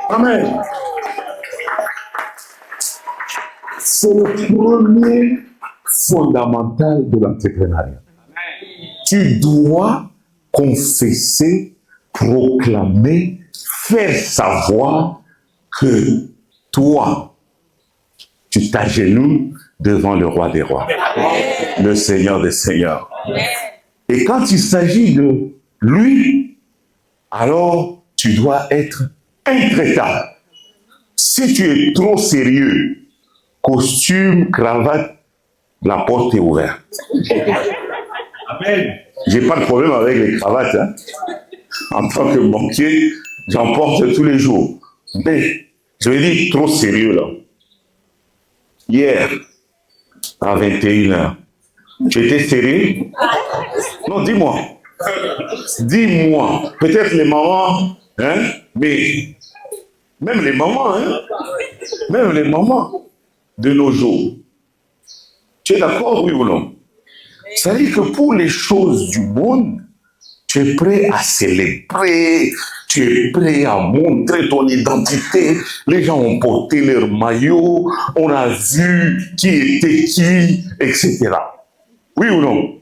Amen. C'est le premier fondamental de l'entrepreneuriat. Tu dois confesser, proclamer, faire savoir que toi, tu t'agenouilles devant le roi des rois, le Seigneur des seigneurs. Et quand il s'agit de lui, alors tu dois être intraitable. Si tu es trop sérieux, costume, cravate, la porte est ouverte. Amen. J'ai pas de problème avec les cravates. Hein. En tant que banquier, j'en porte tous les jours. Mais je vais dire trop sérieux là. Hier, à 21h, tu étais sérieux? Non, dis-moi. Dis-moi. Peut-être les mamans, hein, mais même les mamans, hein, même les mamans de nos jours. Tu es d'accord, oui ou non? C'est-à-dire que pour les choses du monde, tu es prêt à célébrer, tu es prêt à montrer ton identité. Les gens ont porté leur maillot, on a vu qui était qui, etc. Oui ou non?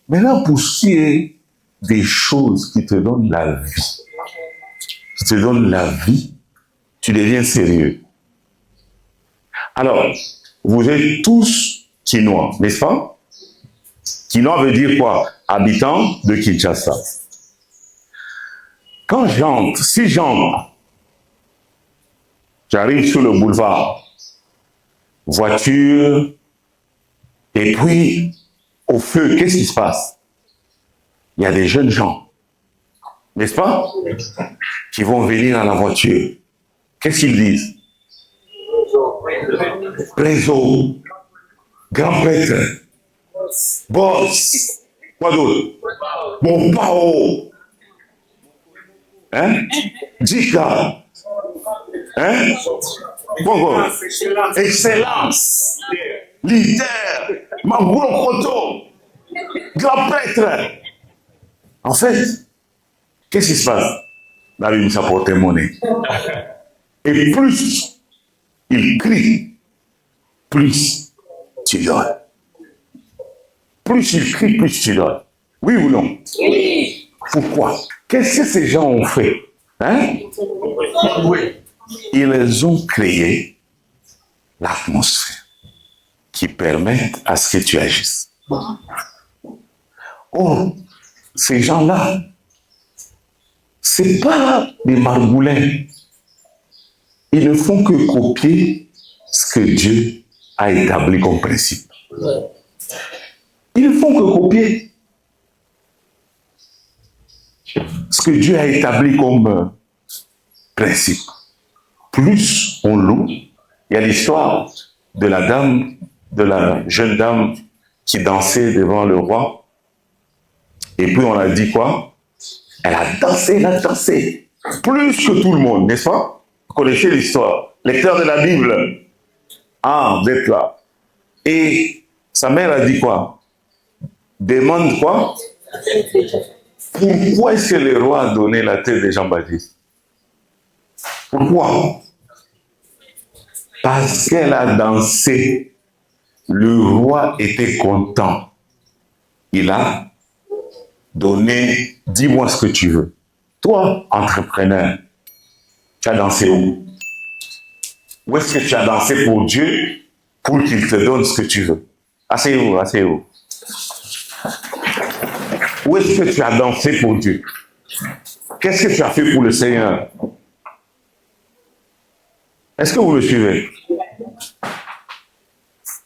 Maintenant, pour ce qui est des choses qui te donnent la vie, tu deviens sérieux. Alors, vous êtes tous Quinois, n'est-ce pas? Quinois veut dire quoi? Habitant de Kinshasa. Quand j'entre, si j'entre, j'arrive sur le boulevard, voiture, et puis au feu, qu'est-ce qui se passe? Il y a des jeunes gens, n'est-ce pas? Qui vont venir à la voiture. Qu'est-ce qu'ils disent? Préso, grand prêtre, boss, quoi d'autre? Mon pao, hein? Dika, hein? Quoi? Excellence, leader, Mangolo Koto, grand prêtre. En fait, qu'est-ce qui se passe? La Bible s'apporte monnaie. Et plus il crie, plus tu donnes. Plus il crie, plus tu donnes. Oui ou non? Oui. Pourquoi? Qu'est-ce que ces gens ont fait? Hein? Ils ont créé l'atmosphère qui permet à ce que tu agisses. Oh, ces gens-là, c'est pas des margoulins. Ils ne font que copier ce que Dieu a établi comme principe. Ils ne font que copier ce que Dieu a établi comme principe. Plus on loue, il y a l'histoire de la jeune dame qui dansait devant le roi. Et puis on a dit quoi? Elle a dansé. Plus que tout le monde, n'est-ce pas? Vous connaissez l'histoire. Lecteur de la Bible. Ah, vous êtes là. Et sa mère a dit quoi? Demande quoi? Pourquoi est-ce que le roi a donné la tête de Jean-Baptiste? Pourquoi? Parce qu'elle a dansé. Le roi était content. Il a donné, dis-moi ce que tu veux. Toi, entrepreneur, tu as dansé où? Où est-ce que tu as dansé pour Dieu pour qu'il te donne ce que tu veux? Asseyez-vous. Où est-ce que tu as dansé pour Dieu? Qu'est-ce que tu as fait pour le Seigneur? Est-ce que vous me suivez?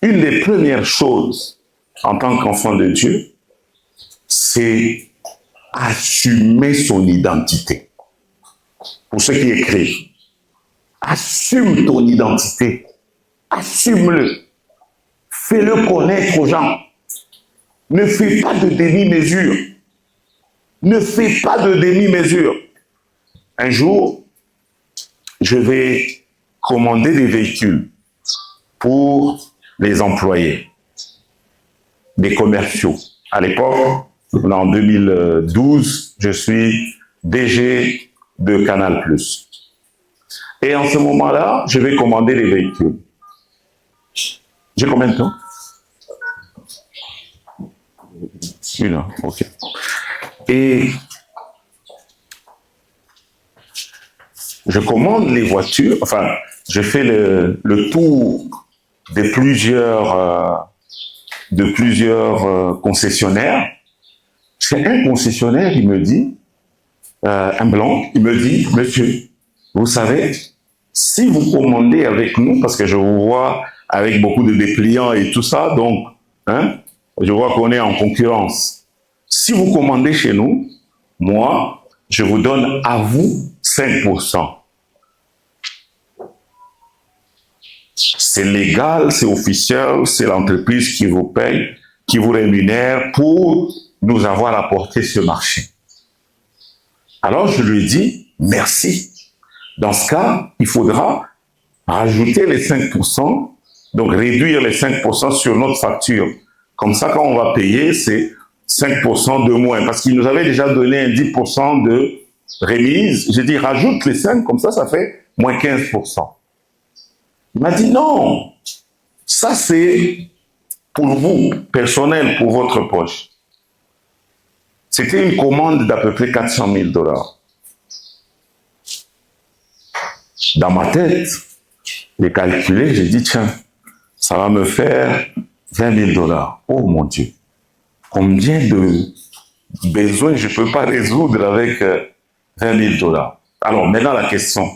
Une des premières choses en tant qu'enfant de Dieu, c'est assumer son identité. Pour ceux qui écrivent, assume ton identité. Assume-le. Fais-le connaître aux gens. Ne fais pas de demi-mesure. Ne fais pas de demi-mesure. Un jour, je vais commander des véhicules pour les employés, des commerciaux. À l'époque, En 2012, je suis DG de Canal+. Et en ce moment-là, je vais commander les véhicules. J'ai combien de temps? 1 heure, ok. Et je commande les voitures, enfin, je fais le tour de plusieurs concessionnaires. C'est un concessionnaire qui me dit, un blanc, il me dit, monsieur, vous savez, si vous commandez avec nous, parce que je vous vois avec beaucoup de dépliants et tout ça, donc, hein, je vois qu'on est en concurrence. Si vous commandez chez nous, moi, je vous donne à vous 5%. C'est légal, c'est officiel, c'est l'entreprise qui vous paye, qui vous rémunère pour nous avoir apporté ce marché. Alors je lui dis, merci. Dans ce cas, il faudra rajouter les 5%, donc réduire les 5% sur notre facture. Comme ça, quand on va payer, c'est 5% de moins. Parce qu'il nous avait déjà donné un 10% de remise. J'ai dit, rajoute les 5, comme ça fait moins 15%. Il m'a dit, non, ça c'est pour vous, personnel, pour votre poche. C'était une commande d'à peu près 400 000 $. Dans ma tête, j'ai calculé, j'ai dit, tiens, ça va me faire 20 000 $. Oh mon Dieu, combien de besoins je ne peux pas résoudre avec 20 000 $. Alors maintenant la question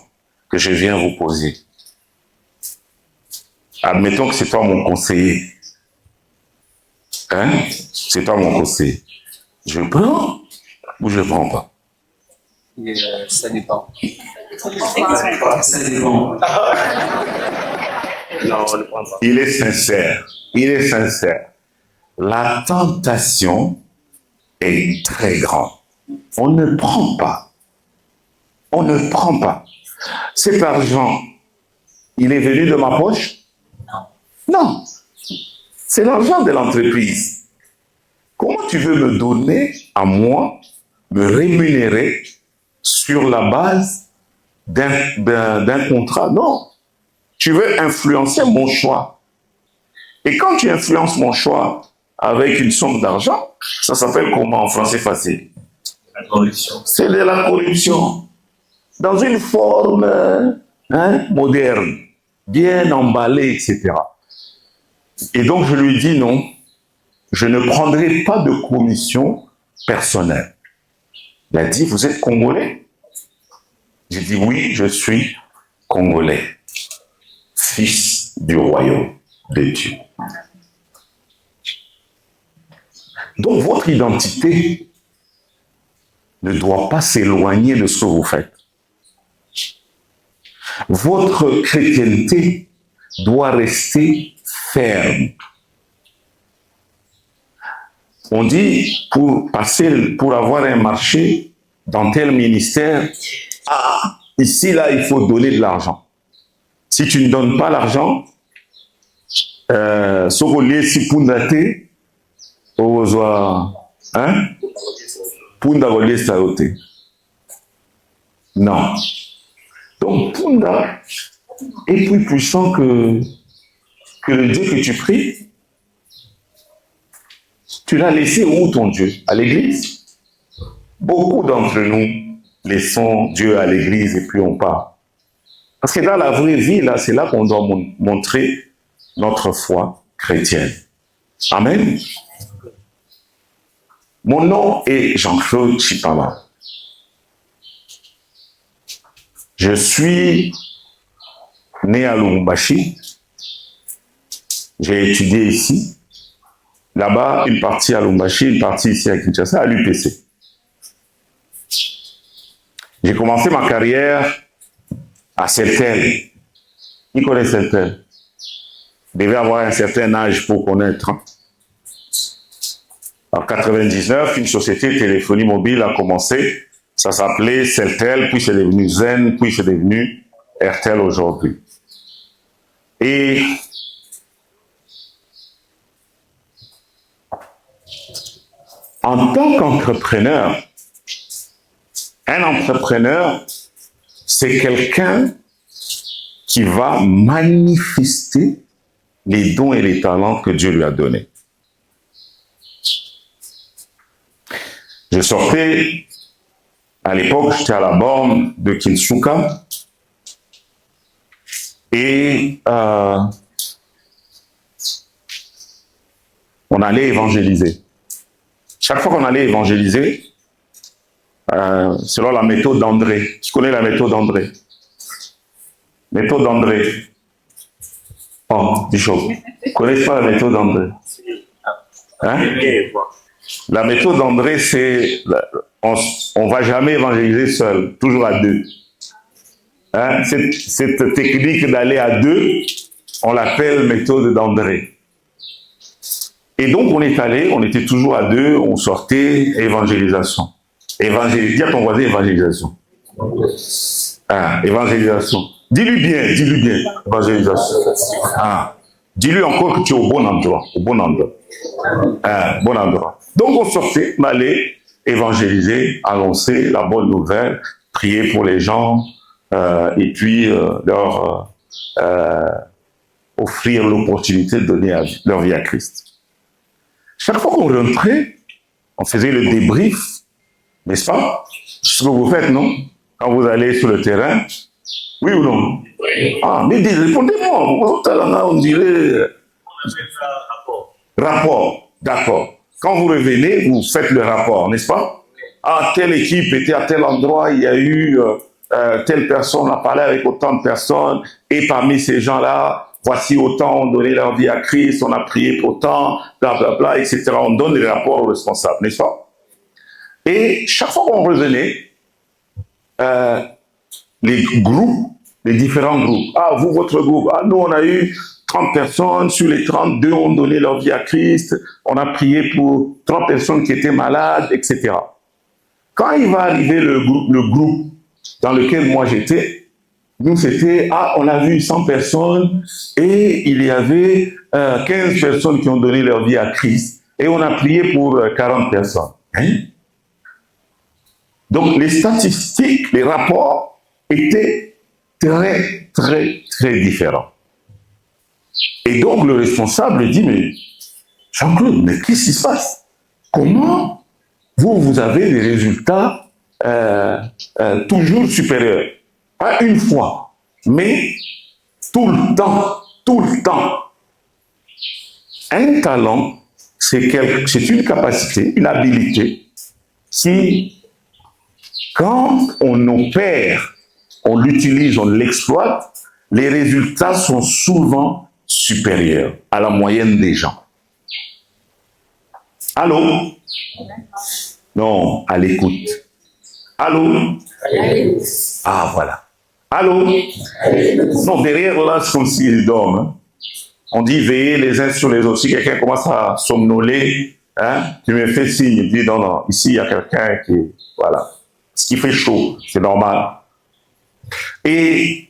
que je viens vous poser. Admettons que c'est toi mon conseiller. Hein? C'est toi mon conseiller. Je prends ou je ne prends pas? Ça dépend. Ça dépend. Non, on ne prend pas. Il est sincère. Il est sincère. La tentation est très grande. On ne prend pas. On ne prend pas. Cet argent, il est venu de ma poche? Non. C'est l'argent de l'entreprise. Comment tu veux me donner à moi, me rémunérer sur la base d'un contrat? Non. Tu veux influencer mon choix. Et quand tu influences mon choix avec une somme d'argent, ça s'appelle comment en français facile? La corruption. C'est de la corruption. Dans une forme moderne, bien emballée, etc. Et donc je lui dis non, je ne prendrai pas de commission personnelle. Il a dit, vous êtes Congolais? J'ai dit, oui, je suis Congolais, fils du royaume de Dieu. Donc votre identité ne doit pas s'éloigner de ce que vous faites. Votre chrétienté doit rester ferme. On dit, pour avoir un marché dans tel ministère, ici, là, il faut donner de l'argent. Si tu ne donnes pas l'argent, Sokolié si Pundate, Punda Golié Saote. Non. Donc, Punda est plus puissant que le Dieu que tu pries. Tu l'as laissé où ton Dieu? À l'église? Beaucoup d'entre nous laissons Dieu à l'église et puis on part. Parce que dans la vraie vie, là, c'est là qu'on doit montrer notre foi chrétienne. Amen. Mon nom est Jean-Claude Chipala. Je suis né à Lubumbashi. J'ai étudié ici. Là-bas, une partie à Lubumbashi, une partie ici à Kinshasa, à l'UPC. J'ai commencé ma carrière à Celtel. Qui connaît Celtel? Vous devez avoir un certain âge pour connaître. En 99, une société de téléphonie mobile a commencé. Ça s'appelait Celtel, puis c'est devenu Zen, puis c'est devenu Airtel aujourd'hui. Et En tant qu'entrepreneur, un entrepreneur, c'est quelqu'un qui va manifester les dons et les talents que Dieu lui a donnés. Je sortais, à l'époque, j'étais à la borne de Kinsuka, et on allait évangéliser. Chaque fois qu'on allait évangéliser, selon la méthode d'André, tu connais la méthode d'André? Méthode d'André. Oh, dis chaud. Tu connais pas la méthode d'André? Hein? La méthode d'André, c'est on va jamais évangéliser seul, toujours à deux. Hein? Cette technique d'aller à deux, on l'appelle méthode d'André. Et donc, on est allé, on était toujours à deux, on sortait, évangélisation. Dis à ton voisin, évangélisation. Ah, évangélisation. Dis-lui bien, évangélisation. Ah, dis-lui encore que tu es au bon endroit, bon endroit. Donc, on sortait, on allait évangéliser, annoncer la bonne nouvelle, prier pour les gens, et puis leur offrir l'opportunité de donner leur vie à Christ. Chaque fois qu'on rentrait, on faisait le débrief, n'est-ce pas? Ce que vous faites, non? Quand vous allez sur le terrain, oui ou non? Oui. Ah, mais répondez-moi, on dirait... Rapport, d'accord. Quand vous revenez, vous faites le rapport, n'est-ce pas? Ah, telle équipe était à tel endroit, il y a eu telle personne, on a parlé avec autant de personnes, et parmi ces gens-là, voici autant ont donné leur vie à Christ, on a prié pour autant, blablabla, etc. On donne les rapports aux responsables, n'est-ce pas? Et chaque fois qu'on revenait, les groupes, les différents groupes, ah, vous, votre groupe, ah, nous, on a eu 30 personnes, sur les 32 ont donné leur vie à Christ, on a prié pour 30 personnes qui étaient malades, etc. Quand il va arriver le groupe dans lequel moi j'étais, nous, c'était, ah, on a vu 100 personnes et il y avait 15 personnes qui ont donné leur vie à Christ. Et on a prié pour 40 personnes. Hein? Donc, les statistiques, les rapports étaient très, très, très différents. Et donc, le responsable dit, mais Jean-Claude, mais qu'est-ce qui se passe? Comment vous avez des résultats toujours supérieurs? Pas une fois, mais tout le temps. Un talent, c'est une capacité, une habilité qui, quand on opère, on l'utilise, on l'exploite, les résultats sont souvent supérieurs à la moyenne des gens. Allô? Non, à l'écoute. Allô? Ah, voilà. Allô? Non, derrière là, c'est comme s'ils dorment. Hein. On dit veiller les uns sur les autres. Si quelqu'un commence à somnoler, hein, tu me fais signe. Tu dis non, ici il y a quelqu'un qui... Voilà. Ce qui fait chaud, c'est normal. Et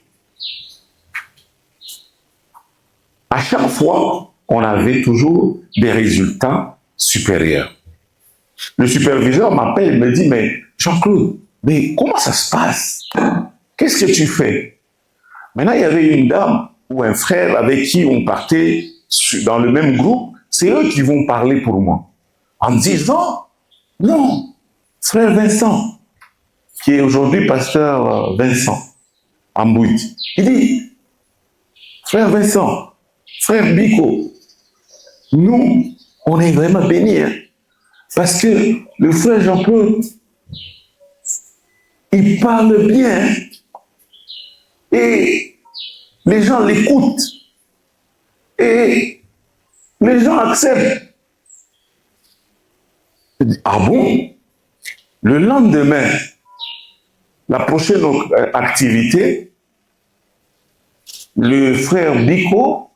à chaque fois, on avait toujours des résultats supérieurs. Le superviseur m'appelle et me dit, mais Jean-Claude, mais comment ça se passe? Qu'est-ce que tu fais? Maintenant, il y avait une dame ou un frère avec qui on partait dans le même groupe. C'est eux qui vont parler pour moi. En me disant, non, frère Vincent, qui est aujourd'hui pasteur Vincent, en Bouite. Il dit, frère Vincent, frère Biko, nous, on est vraiment bénis. Hein, parce que le frère Jean-Claude, il parle bien. Et les gens l'écoutent. Et les gens acceptent. Je dis, ah bon? Le lendemain, la prochaine activité, le frère Biko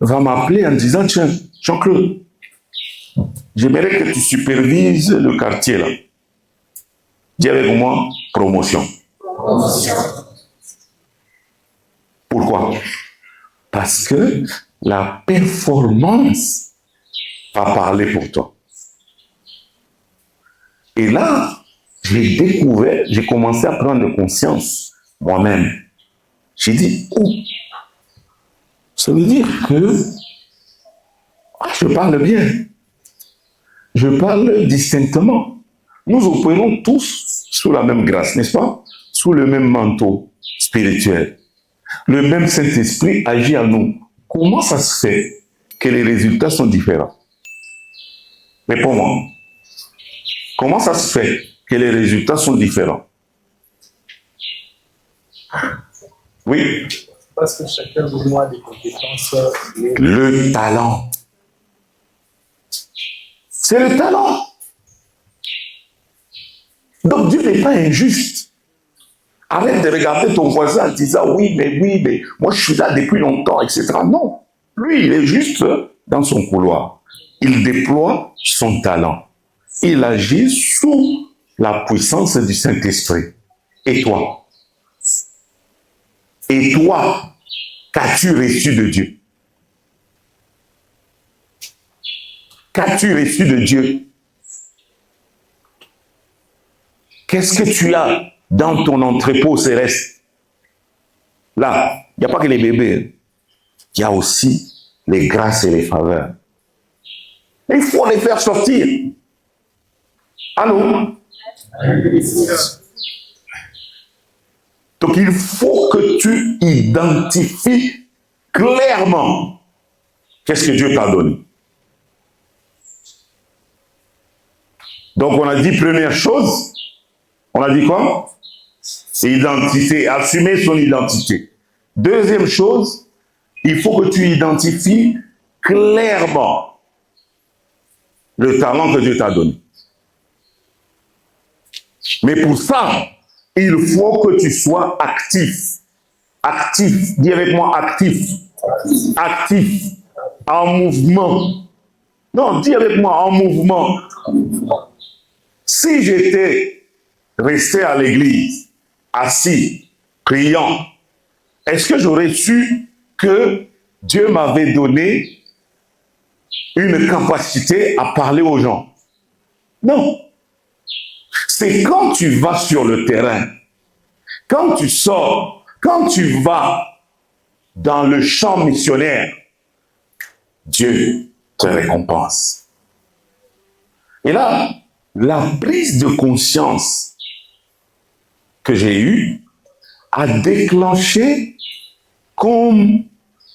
va m'appeler en disant, tiens, Jean-Claude, j'aimerais que tu supervises le quartier là. Dis avec moi, promotion. Pourquoi? Parce que la performance va parler pour toi. Et là, j'ai découvert, j'ai commencé à prendre conscience moi-même. J'ai dit, oh, ça veut dire que je parle bien. Je parle distinctement. Nous opérons tous sous la même grâce, n'est-ce pas? Sous le même manteau spirituel. Le même Saint-Esprit agit en nous. Comment ça se fait que les résultats sont différents? Réponds-moi. Comment ça se fait que les résultats sont différents? Oui. Parce que chacun de nous a des compétences. Le talent. C'est le talent. Donc Dieu n'est pas injuste. Arrête de regarder ton voisin en disant oui, mais moi je suis là depuis longtemps, etc. Non. Lui, il est juste dans son couloir. Il déploie son talent. Il agit sous la puissance du Saint-Esprit. Et toi? Et toi, qu'as-tu reçu de Dieu? Qu'as-tu reçu de Dieu? Qu'est-ce que tu as dans ton entrepôt céleste? Là, il n'y a pas que les bébés. Il y a aussi les grâces et les faveurs. Et il faut les faire sortir. Allô? Donc il faut que tu identifies clairement qu'est-ce que Dieu t'a donné. Donc on a dit première chose, on a dit quoi? Identité, assumer son identité. Deuxième chose, il faut que tu identifies clairement le talent que Dieu t'a donné. Mais pour ça, il faut que tu sois actif. Actif, dis avec moi actif. Actif, en mouvement. Non, dis avec moi en mouvement. Si j'étais resté à l'église, assis, priant, est-ce que j'aurais su que Dieu m'avait donné une capacité à parler aux gens? Non. C'est quand tu vas sur le terrain, quand tu sors, quand tu vas dans le champ missionnaire, Dieu te récompense. Et là, la prise de conscience que j'ai eue a déclenché comme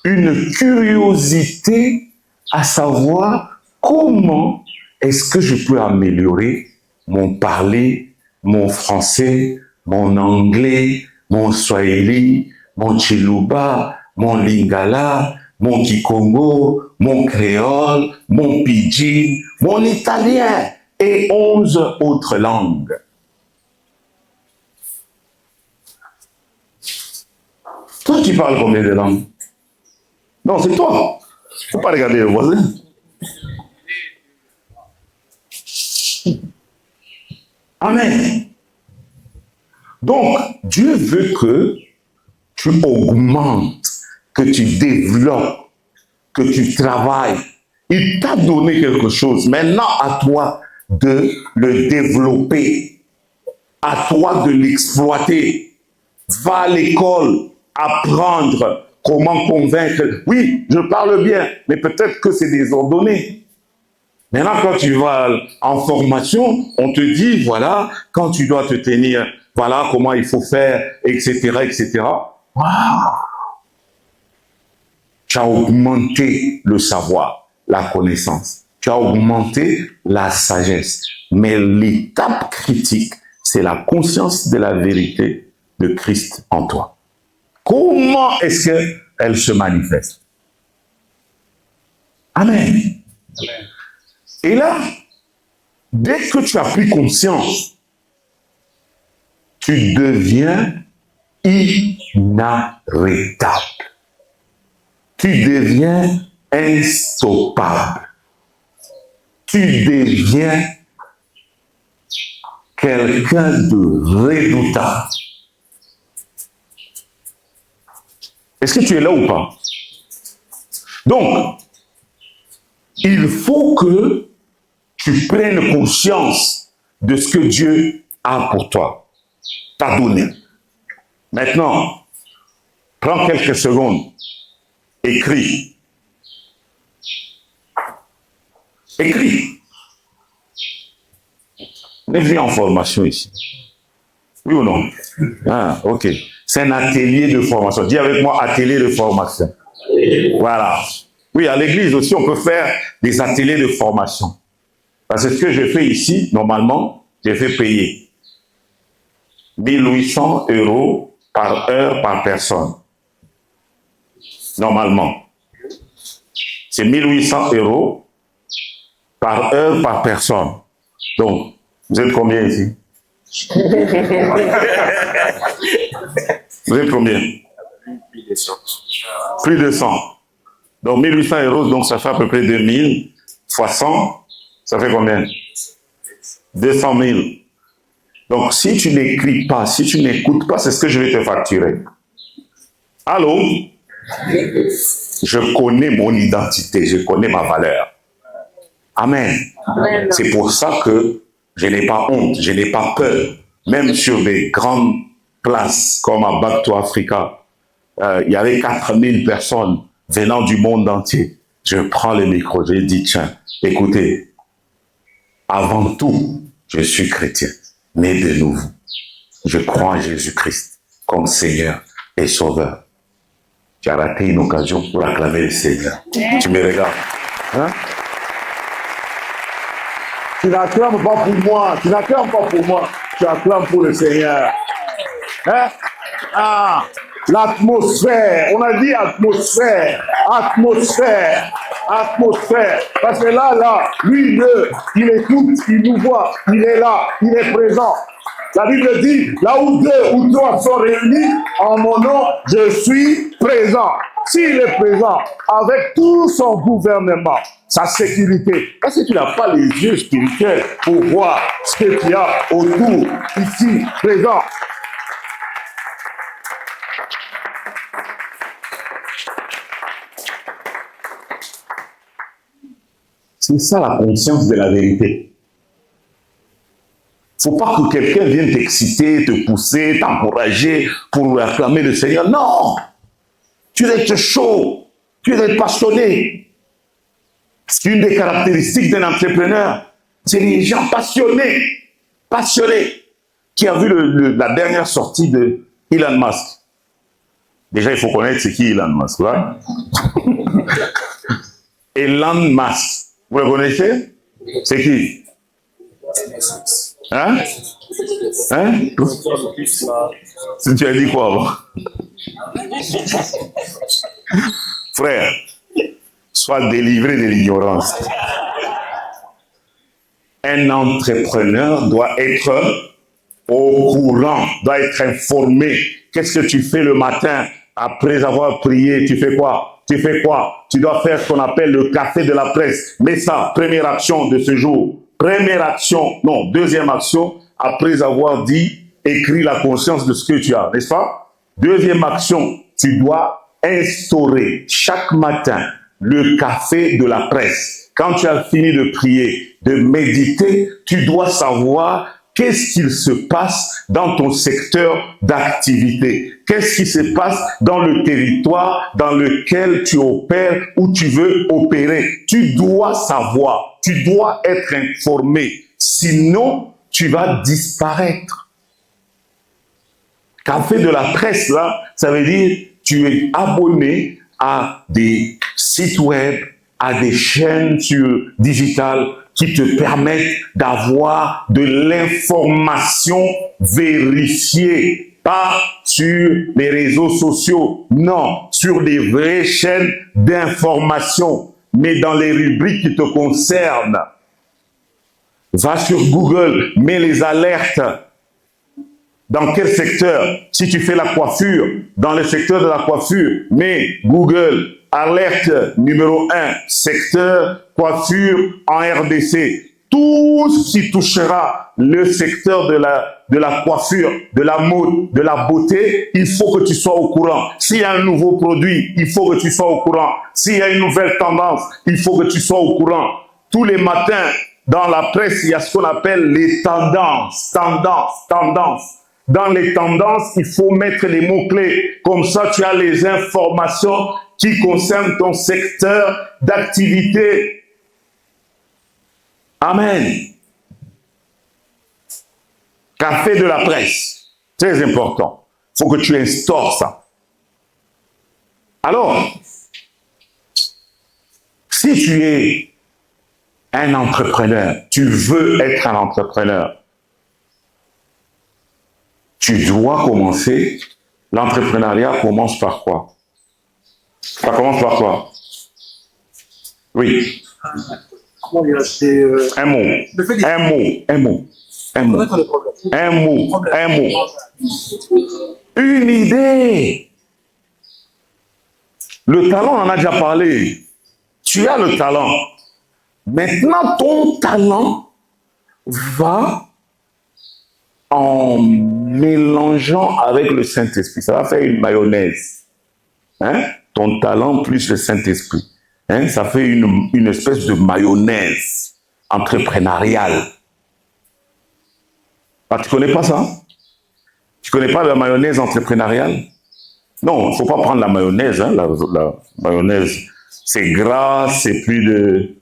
une curiosité à savoir comment est-ce que je peux améliorer mon parler, mon français, mon anglais, mon swahili, mon chiluba, mon lingala, mon kikongo, mon créole, mon pidgin, mon italien et 11 autres langues. Toi, tu parles combien de langues? Non, c'est toi. Il ne faut pas regarder le voisin. Amen. Donc, Dieu veut que tu augmentes, que tu développes, que tu travailles. Il t'a donné quelque chose. Maintenant, à toi de le développer. À toi de l'exploiter. Va à l'école, apprendre comment convaincre. Oui, je parle bien, mais peut-être que c'est désordonné. Maintenant, quand tu vas en formation, on te dit, voilà, quand tu dois te tenir, voilà comment il faut faire, etc., etc. Wow. Tu as augmenté le savoir, la connaissance. Tu as augmenté la sagesse. Mais l'étape critique, c'est la conscience de la vérité de Christ en toi. Comment est-ce qu'elle se manifeste? Amen. Amen. Et là, dès que tu as pris conscience, tu deviens inarrêtable. Tu deviens instoppable. Tu deviens quelqu'un de redoutable. Est-ce que tu es là ou pas? Donc, il faut que tu prennes conscience de ce que Dieu a pour toi, t'a donné. Maintenant, prends quelques secondes, écris. Écris. On est venu en formation ici. Oui ou non? Ah, ok. C'est un atelier de formation. Dis avec moi, atelier de formation. Voilà. Oui, à l'église aussi, on peut faire des ateliers de formation. Parce que ce que je fais ici, normalement, je fais payer 1800 € par heure par personne. Normalement. C'est 1800 € par heure par personne. Donc, vous êtes combien ici? Vous êtes combien? Plus de 100. Donc 1800 €, donc ça fait à peu près 2000 fois 100, ça fait combien? 200 000. Donc si tu n'écris pas, si tu n'écoutes pas, c'est ce que je vais te facturer. Allô? Je connais mon identité, je connais ma valeur. Amen. Amen. C'est pour ça que je n'ai pas honte, je n'ai pas peur. Même sur des grandes places comme à Back to Africa, il y avait 4000 personnes venant du monde entier. Je prends le micro, je dis, tiens, écoutez, avant tout, je suis chrétien, né de nouveau. Je crois en Jésus-Christ comme Seigneur et Sauveur. Tu as raté une occasion pour acclamer le Seigneur. Tu me regardes. Hein? Tu n'acclames pas pour moi, tu n'acclames pas pour moi, tu acclames pour le Seigneur. Hein? Ah, l'atmosphère, on a dit atmosphère, atmosphère, atmosphère. Parce que là, lui, il écoute, il nous voit, il est là, il est présent. La Bible dit, là où 2 ou 3 sont réunis, en mon nom, je suis présent. S'il est présent avec tout son gouvernement, sa sécurité, est-ce que tu n'as pas les yeux spirituels pour voir ce que tu as autour, ici, présent? C'est ça la conscience de la vérité. Il ne faut pas que quelqu'un vienne t'exciter, te pousser, t'encourager pour acclamer le Seigneur. Non! Tu dois être chaud, tu dois être passionné. C'est une des caractéristiques d'un entrepreneur. C'est les gens passionnés, qui a vu la dernière sortie de Elon Musk. Déjà, il faut connaître c'est qui Elon Musk. Là. Elon Musk. Vous le connaissez? C'est qui? Hein? Hein? Tu as dit quoi avant? Frère, sois délivré de l'ignorance. Un entrepreneur doit être au courant, doit être informé. Qu'est-ce que tu fais le matin après avoir prié? Tu fais quoi? Tu fais quoi? Tu dois faire ce qu'on appelle le café de la presse. Mais ça, première action de ce jour. Première action, non, deuxième action, après avoir dit, écris la conscience de ce que tu as, n'est-ce pas? Deuxième action, tu dois instaurer chaque matin le café de la presse. Quand tu as fini de prier, de méditer, tu dois savoir qu'est-ce qu'il se passe dans ton secteur d'activité. Qu'est-ce qui se passe dans le territoire dans lequel tu opères ou tu veux opérer. Tu dois savoir, tu dois être informé. Sinon, tu vas disparaître. Café de la presse, là, ça veut dire tu es abonné à des sites web, à des chaînes digitales qui te permettent d'avoir de l'information vérifiée, pas sur les réseaux sociaux, non, sur des vraies chaînes d'information, mais dans les rubriques qui te concernent. Va sur Google, mets les alertes. Dans quel secteur? Si tu fais la coiffure, dans le secteur de la coiffure, mets Google, alerte numéro 1, secteur coiffure en RDC. Tout ce qui touchera le secteur de la coiffure, de la mode, de la beauté, il faut que tu sois au courant. S'il y a un nouveau produit, il faut que tu sois au courant. S'il y a une nouvelle tendance, il faut que tu sois au courant. Tous les matins, Dans la presse, il y a ce qu'on appelle les tendances. Dans les tendances, il faut mettre les mots-clés. Comme ça, tu as les informations qui concernent ton secteur d'activité. Amen. Café de la presse. Très important. Il faut que tu instaures ça. Alors, si tu es un entrepreneur, tu veux être un entrepreneur, tu dois commencer. L'entrepreneuriat commence par quoi? Ça commence par quoi? Oui. Comment dire, c'est Un mot. connaître le problème. Un mot. Une idée. Le talent, on en a déjà parlé. Tu as le talent. Maintenant, ton talent va en mélangeant avec le Saint-Esprit. Ça va faire une mayonnaise. Hein? Ton talent plus le Saint-Esprit. Hein? Ça fait une espèce de mayonnaise entrepreneuriale. Ah, tu connais pas ça? Tu connais pas la mayonnaise entrepreneuriale? Non, il ne faut pas prendre la mayonnaise. Hein? La mayonnaise, c'est gras, c'est plus de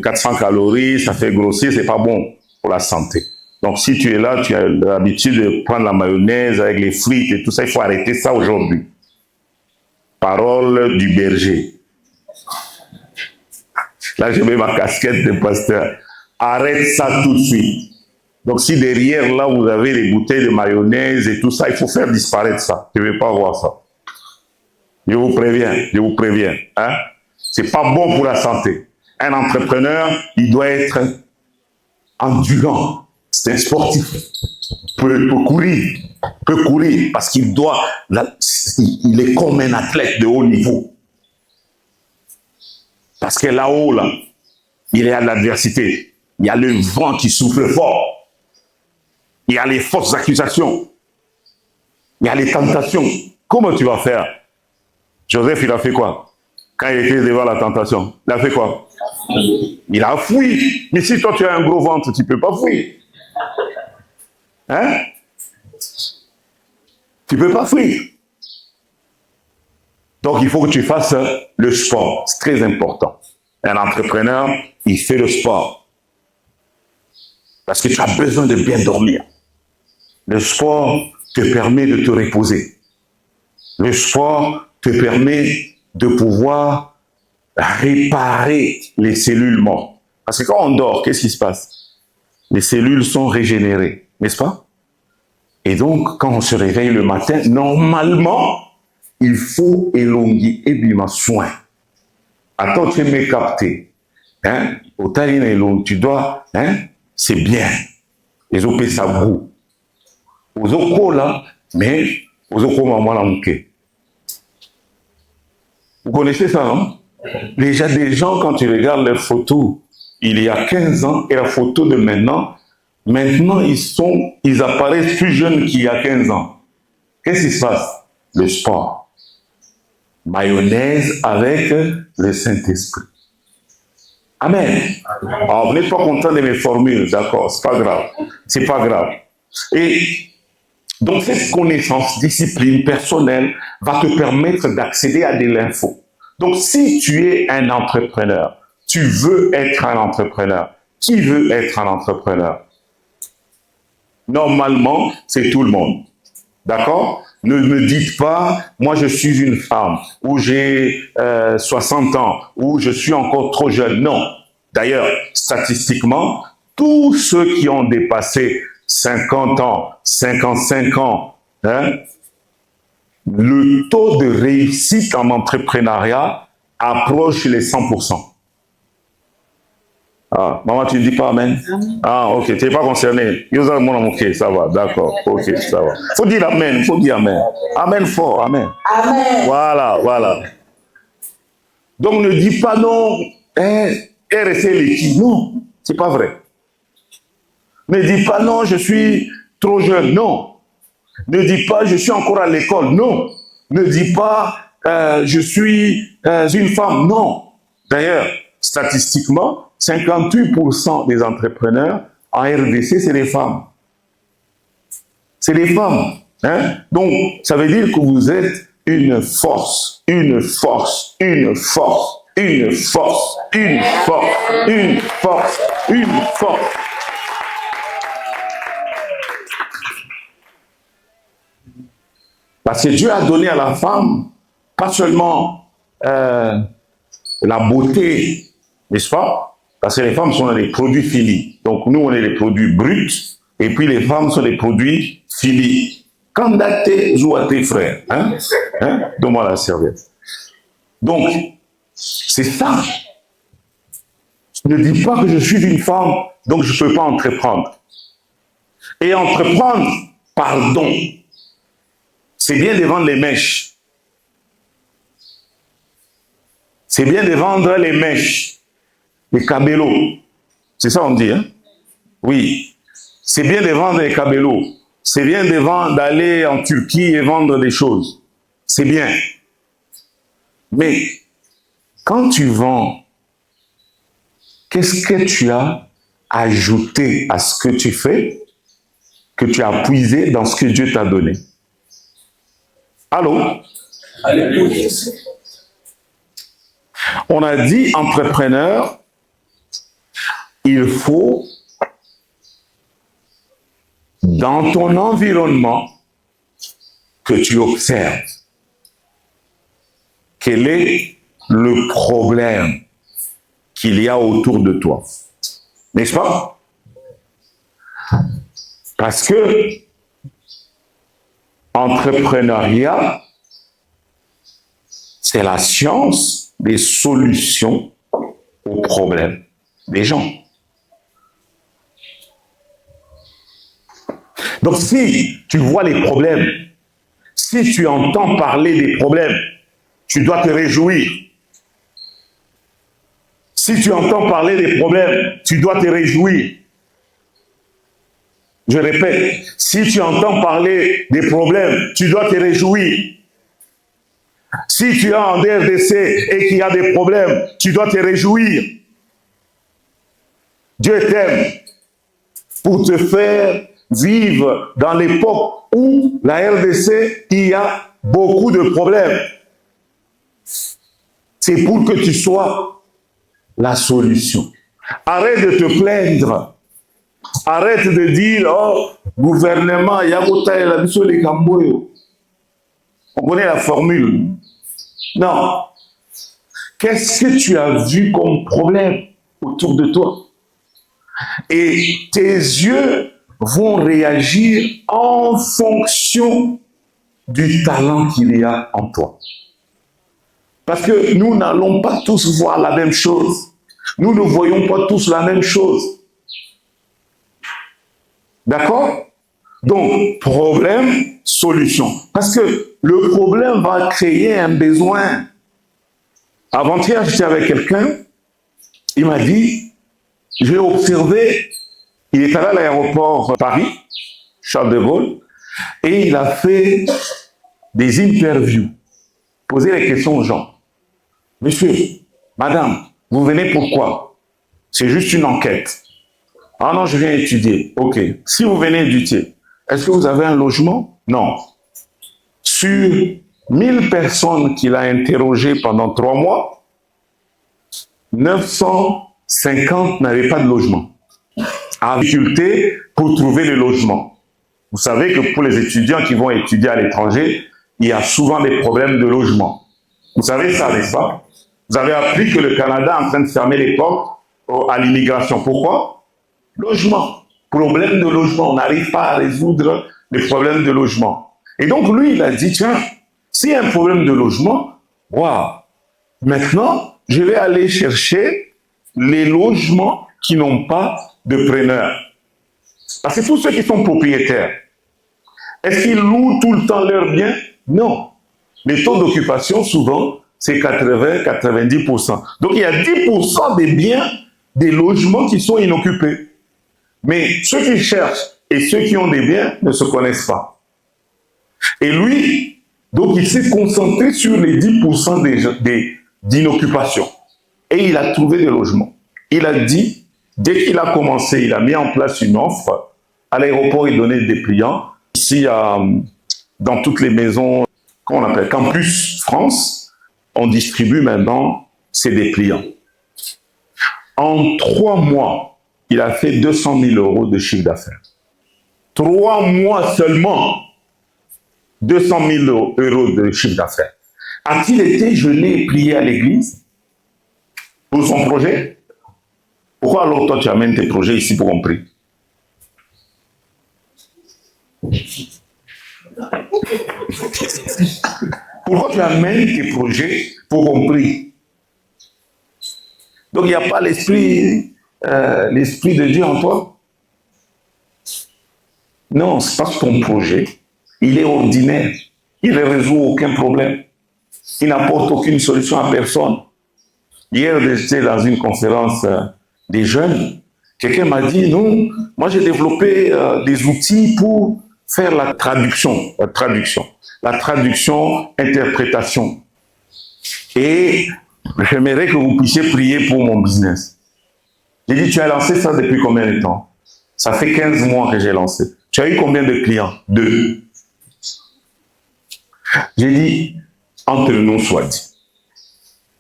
400 calories, ça fait grossir, c'est pas bon pour la santé. Donc, si tu es là, tu as l'habitude de prendre la mayonnaise avec les frites et tout ça, il faut arrêter ça aujourd'hui. Parole du berger. Là, je mets ma casquette de pasteur. Arrête ça tout de suite. Donc, si derrière, là, vous avez les bouteilles de mayonnaise et tout ça, il faut faire disparaître ça. Je ne veux pas voir ça. Je vous préviens. Hein? C'est pas bon pour la santé. Un entrepreneur, il doit être endurant. C'est un sportif. Peut courir parce qu'il doit, il est comme un athlète de haut niveau. Parce que là-haut, là, il y a de l'adversité. Il y a le vent qui souffle fort. Il y a les fausses accusations. Il y a les tentations. Comment tu vas faire? Joseph, il a fait quoi? Quand il était devant la tentation, il a fait quoi? Il a fui. Mais si toi tu as un gros ventre, tu ne peux pas fuir. Hein? Tu ne peux pas fuir. Donc il faut que tu fasses le sport. C'est très important. Un entrepreneur, il fait le sport. Parce que tu as besoin de bien dormir. Le sport te permet de te reposer. Le sport te permet de pouvoir réparer les cellules mortes. Parce que quand on dort, qu'est-ce qui se passe? Les cellules sont régénérées, n'est-ce pas? Et donc, quand on se réveille le matin, normalement, il faut éloigner et bien soin. Attends, tu m'es capté. Hein? Tu dois, hein? C'est bien. Les OP, ça brûle. Aux OCO, là, mais aux OCO, maman, là, manqué. Vous connaissez ça, non? Déjà, des gens, quand tu regardes leurs photos, il y a 15 ans, et la photo de maintenant, ils apparaissent plus jeunes qu'il y a 15 ans. Qu'est-ce qui se passe? Le sport. Mayonnaise avec le Saint-Esprit. Amen. Alors, vous n'êtes pas content de mes formules, d'accord, c'est pas grave. C'est pas grave. Et donc, cette connaissance, discipline personnelle va te permettre d'accéder à de l'info. Donc, si tu es un entrepreneur, tu veux être un entrepreneur. Qui veut être un entrepreneur? Normalement, c'est tout le monde. D'accord? Ne me dites pas, moi je suis une femme, ou j'ai 60 ans, ou je suis encore trop jeune. Non. D'ailleurs, statistiquement, tous ceux qui ont dépassé 50 ans, 55 ans, hein, le taux de réussite en entrepreneuriat approche les 100%. Ah, maman, tu ne dis pas amen? Ah, ok, tu n'es pas concerné. Ok, ça va, d'accord, ok, ça va. Faut dire amen, faut dire amen. Amen fort, amen. Amen. Voilà. Donc ne dis pas non, RSC l'équipe. Non, c'est pas vrai. Ne dis pas non, je suis trop jeune. Non. Ne dis pas je suis encore à l'école. Non. Ne dis pas je suis une femme. Non. D'ailleurs, statistiquement, 58% des entrepreneurs en RDC, c'est des femmes. C'est des femmes. Hein? Donc, ça veut dire que vous êtes une force, une force, une force, une force, une force, une force, une force. Parce que Dieu a donné à la femme pas seulement la beauté, n'est-ce pas? Parce que les femmes sont des produits finis. Donc nous, on est des produits bruts, et puis les femmes sont des produits finis. Candidaté ou à tes frères. Hein? Hein? Donne-moi la serviette. Donc, c'est ça. Ne dis pas que je suis une femme, donc je ne peux pas entreprendre. Et entreprendre, pardon, c'est bien de vendre les mèches. C'est bien de vendre les mèches, les cabellos. C'est ça on dit, hein? Oui. C'est bien de vendre les cabellos. C'est bien de vendre, d'aller en Turquie et vendre des choses. C'est bien. Mais quand tu vends, qu'est-ce que tu as ajouté à ce que tu fais, que tu as puisé dans ce que Dieu t'a donné? Allô? Alléluia. On a dit, entrepreneur, il faut, dans ton environnement, que tu observes quel est le problème qu'il y a autour de toi. N'est-ce pas? Parce que entrepreneuriat, c'est la science des solutions aux problèmes des gens. Donc si tu vois les problèmes, si tu entends parler des problèmes, tu dois te réjouir. Si tu entends parler des problèmes, tu dois te réjouir. Je répète, si tu entends parler des problèmes, tu dois te réjouir. Si tu es en RDC et qu'il y a des problèmes, tu dois te réjouir. Dieu t'aime pour te faire vivre dans l'époque où la RDC, il y a beaucoup de problèmes. C'est pour que tu sois la solution. Arrête de te plaindre. Arrête de dire, oh, gouvernement, Yagota et la mission des Camboyo. On connaît la formule. Non. Qu'est-ce que tu as vu comme problème autour de toi? Et tes yeux vont réagir en fonction du talent qu'il y a en toi. Parce que nous n'allons pas tous voir la même chose. Nous ne voyons pas tous la même chose. D'accord? Donc, problème, solution. Parce que le problème va créer un besoin. Avant-hier, j'étais avec quelqu'un, il m'a dit, j'ai observé, il est allé à l'aéroport Paris, Charles de Gaulle, et il a fait des interviews, poser les questions aux gens. Monsieur, madame, vous venez pourquoi? C'est juste une enquête. Ah non, je viens étudier. Ok. Si vous venez étudier, est-ce que vous avez un logement? Non. Sur 1000 personnes qu'il a interrogées pendant 3 mois, 950 n'avaient pas de logement. À difficulté pour trouver le logement. Vous savez que pour les étudiants qui vont étudier à l'étranger, il y a souvent des problèmes de logement. Vous savez ça, n'est-ce pas? Vous avez appris que le Canada est en train de fermer les portes à l'immigration. Pourquoi? Logement. Problème de logement. On n'arrive pas à résoudre les problèmes de logement. Et donc, lui, il a dit, tiens, s'il y a un problème de logement, waouh, maintenant, je vais aller chercher les logements qui n'ont pas de preneurs. Parce que tous ceux qui sont propriétaires, est-ce qu'ils louent tout le temps leurs biens? Non. Les taux d'occupation, souvent, c'est 80-90%. Donc, il y a 10% des biens, des logements qui sont inoccupés. Mais ceux qui cherchent et ceux qui ont des biens ne se connaissent pas. Et lui, donc, il s'est concentré sur les 10% d'inoccupation. Et il a trouvé des logements. il a dit, dès qu'il a commencé, il a mis en place une offre. À l'aéroport, il donnait des dépliants. Ici, dans toutes les maisons, qu'on appelle Campus France, on distribue maintenant ces dépliants. En 3 mois, il a fait 200 000 euros de chiffre d'affaires. 3 mois seulement, 200 000 euros de chiffre d'affaires. A-t-il été gelé et prié à l'église pour son projet? Pourquoi alors toi tu amènes tes projets ici pour qu'on prie? Pourquoi tu amènes tes projets pour qu'on prie? Donc il n'y a pas l'esprit de Dieu en toi? Non, c'est parce que ton projet, il est ordinaire. Il ne résout aucun problème. Il n'apporte aucune solution à personne. Hier, j'étais dans une conférence des jeunes. Quelqu'un m'a dit, non, moi j'ai développé des outils pour faire la traduction, interprétation. Et j'aimerais que vous puissiez prier pour mon business. J'ai dit, tu as lancé ça depuis combien de temps? Ça fait 15 mois que j'ai lancé. Tu as eu combien de clients? 2. J'ai dit, entre nous soit dit,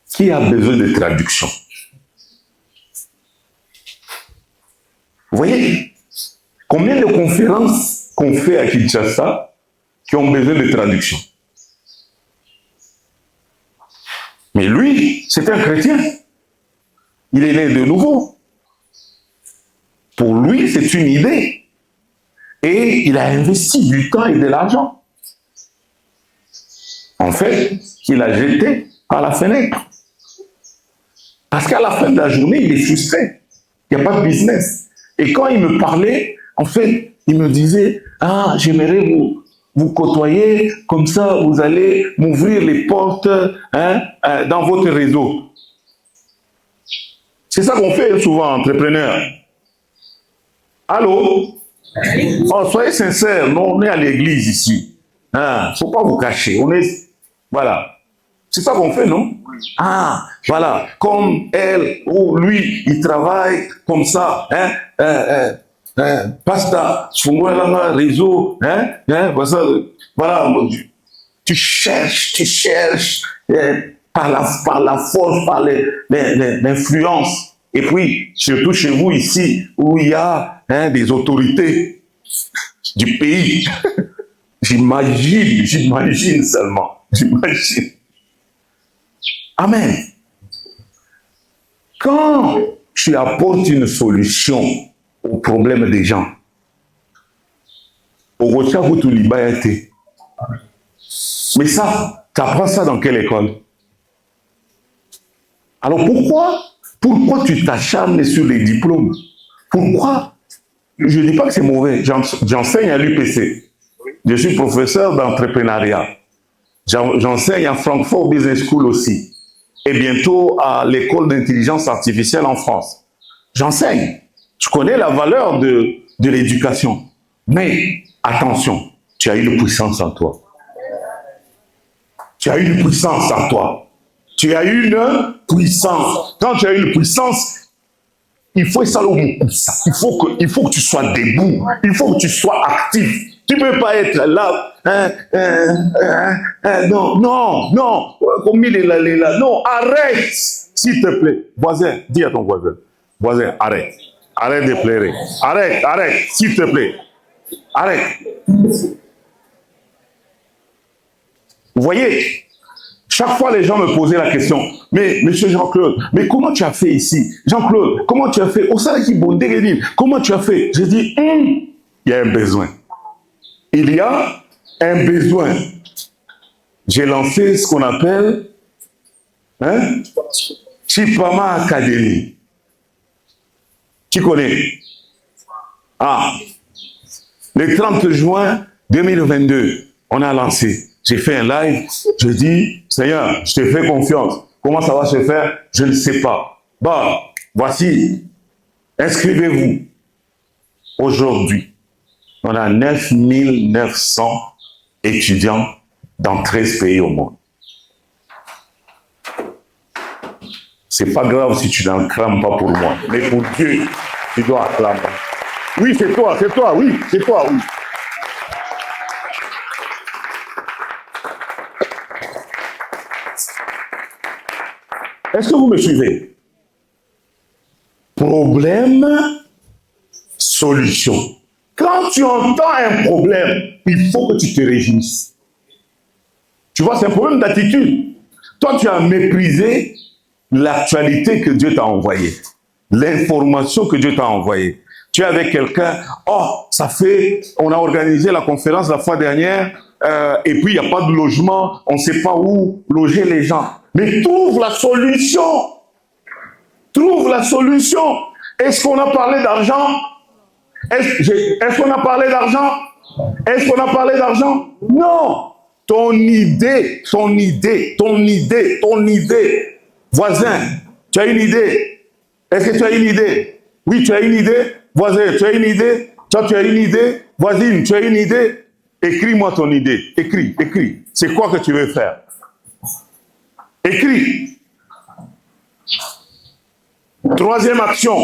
qui a besoin de traduction? Vous voyez, combien de conférences qu'on fait à Kinshasa qui ont besoin de traduction? Mais lui, c'est un chrétien. Il est né de nouveau. Pour lui, c'est une idée. Et il a investi du temps et de l'argent. En fait, il a jeté par la fenêtre. Parce qu'à la fin de la journée, il est frustré. Il n'y a pas de business. Et quand il me parlait, en fait, il me disait, ah, j'aimerais vous côtoyer, comme ça, vous allez m'ouvrir les portes dans votre réseau. C'est ça qu'on fait souvent, entrepreneurs. Allô? Oh, soyez sincères, non, on est à l'église ici. Il ne faut pas vous cacher. On est... Voilà. C'est ça qu'on fait, non? Ah, voilà. Comme elle ou lui, il travaille comme ça. Pasta, réseau. Voilà. Tu cherches par la force, par l'influence. Et puis, surtout chez vous ici, où il y a des autorités du pays. J'imagine seulement. J'imagine. Amen. Quand tu apportes une solution au problème des gens, mais ça, tu apprends ça dans quelle école? Alors pourquoi tu t'acharnes sur les diplômes? Pourquoi? Je ne dis pas que c'est mauvais. J'enseigne à l'UPC. Je suis professeur d'entrepreneuriat. J'enseigne à Francfort Business School aussi. Et bientôt à l'école d'intelligence artificielle en France. J'enseigne. Je connais la valeur de l'éducation. Mais attention, tu as une puissance en toi. Tu as une puissance en toi. Tu as une puissance. Quand tu as une puissance, il faut ça il faut que tu sois debout. Il faut que tu sois actif. Tu ne peux pas être là. Non. Comme il est là. Non, arrête. S'il te plaît. Voisin, dis à ton voisin. Voisin, arrête. Arrête de pleurer. Arrête. S'il te plaît. Arrête. Vous voyez, chaque fois les gens me posaient la question, mais monsieur Jean-Claude, mais comment tu as fait ici? Jean-Claude, comment tu as fait? Comment tu as fait? J'ai dit, il y a un besoin. Il y a un besoin. J'ai lancé ce qu'on appelle Chipama Academy. Tu connais? Le 30 juin 2022, on a lancé. J'ai fait un live, je dis, Seigneur, je te fais confiance. Comment ça va se faire? Je ne sais pas. Bon, voici, inscrivez-vous. Aujourd'hui, on a 9900 étudiants dans 13 pays au monde. C'est pas grave si tu n'acclames pas pour moi. Mais pour Dieu, tu dois acclamer. Oui, c'est toi, oui, c'est toi, oui. Est-ce que vous me suivez? Problème, solution. Quand tu entends un problème, il faut que tu te réjouisses. Tu vois, c'est un problème d'attitude. Toi, tu as méprisé l'actualité que Dieu t'a envoyée, l'information que Dieu t'a envoyée. Tu es avec quelqu'un, oh, on a organisé la conférence la fois dernière, et puis il n'y a pas de logement, on ne sait pas où loger les gens. Mais trouve la solution. Trouve la solution. Est-ce qu'on a parlé d'argent? Est-ce qu'on a parlé d'argent? Est-ce qu'on a parlé d'argent? Non. Ton idée. Voisin, tu as une idée. Est-ce que tu as une idée? Oui, tu as une idée. Voisin, tu as une idée. Toi, tu as une idée. Voisine, tu as une idée. Écris-moi ton idée. Écris. C'est quoi que tu veux faire? Écris. Troisième action.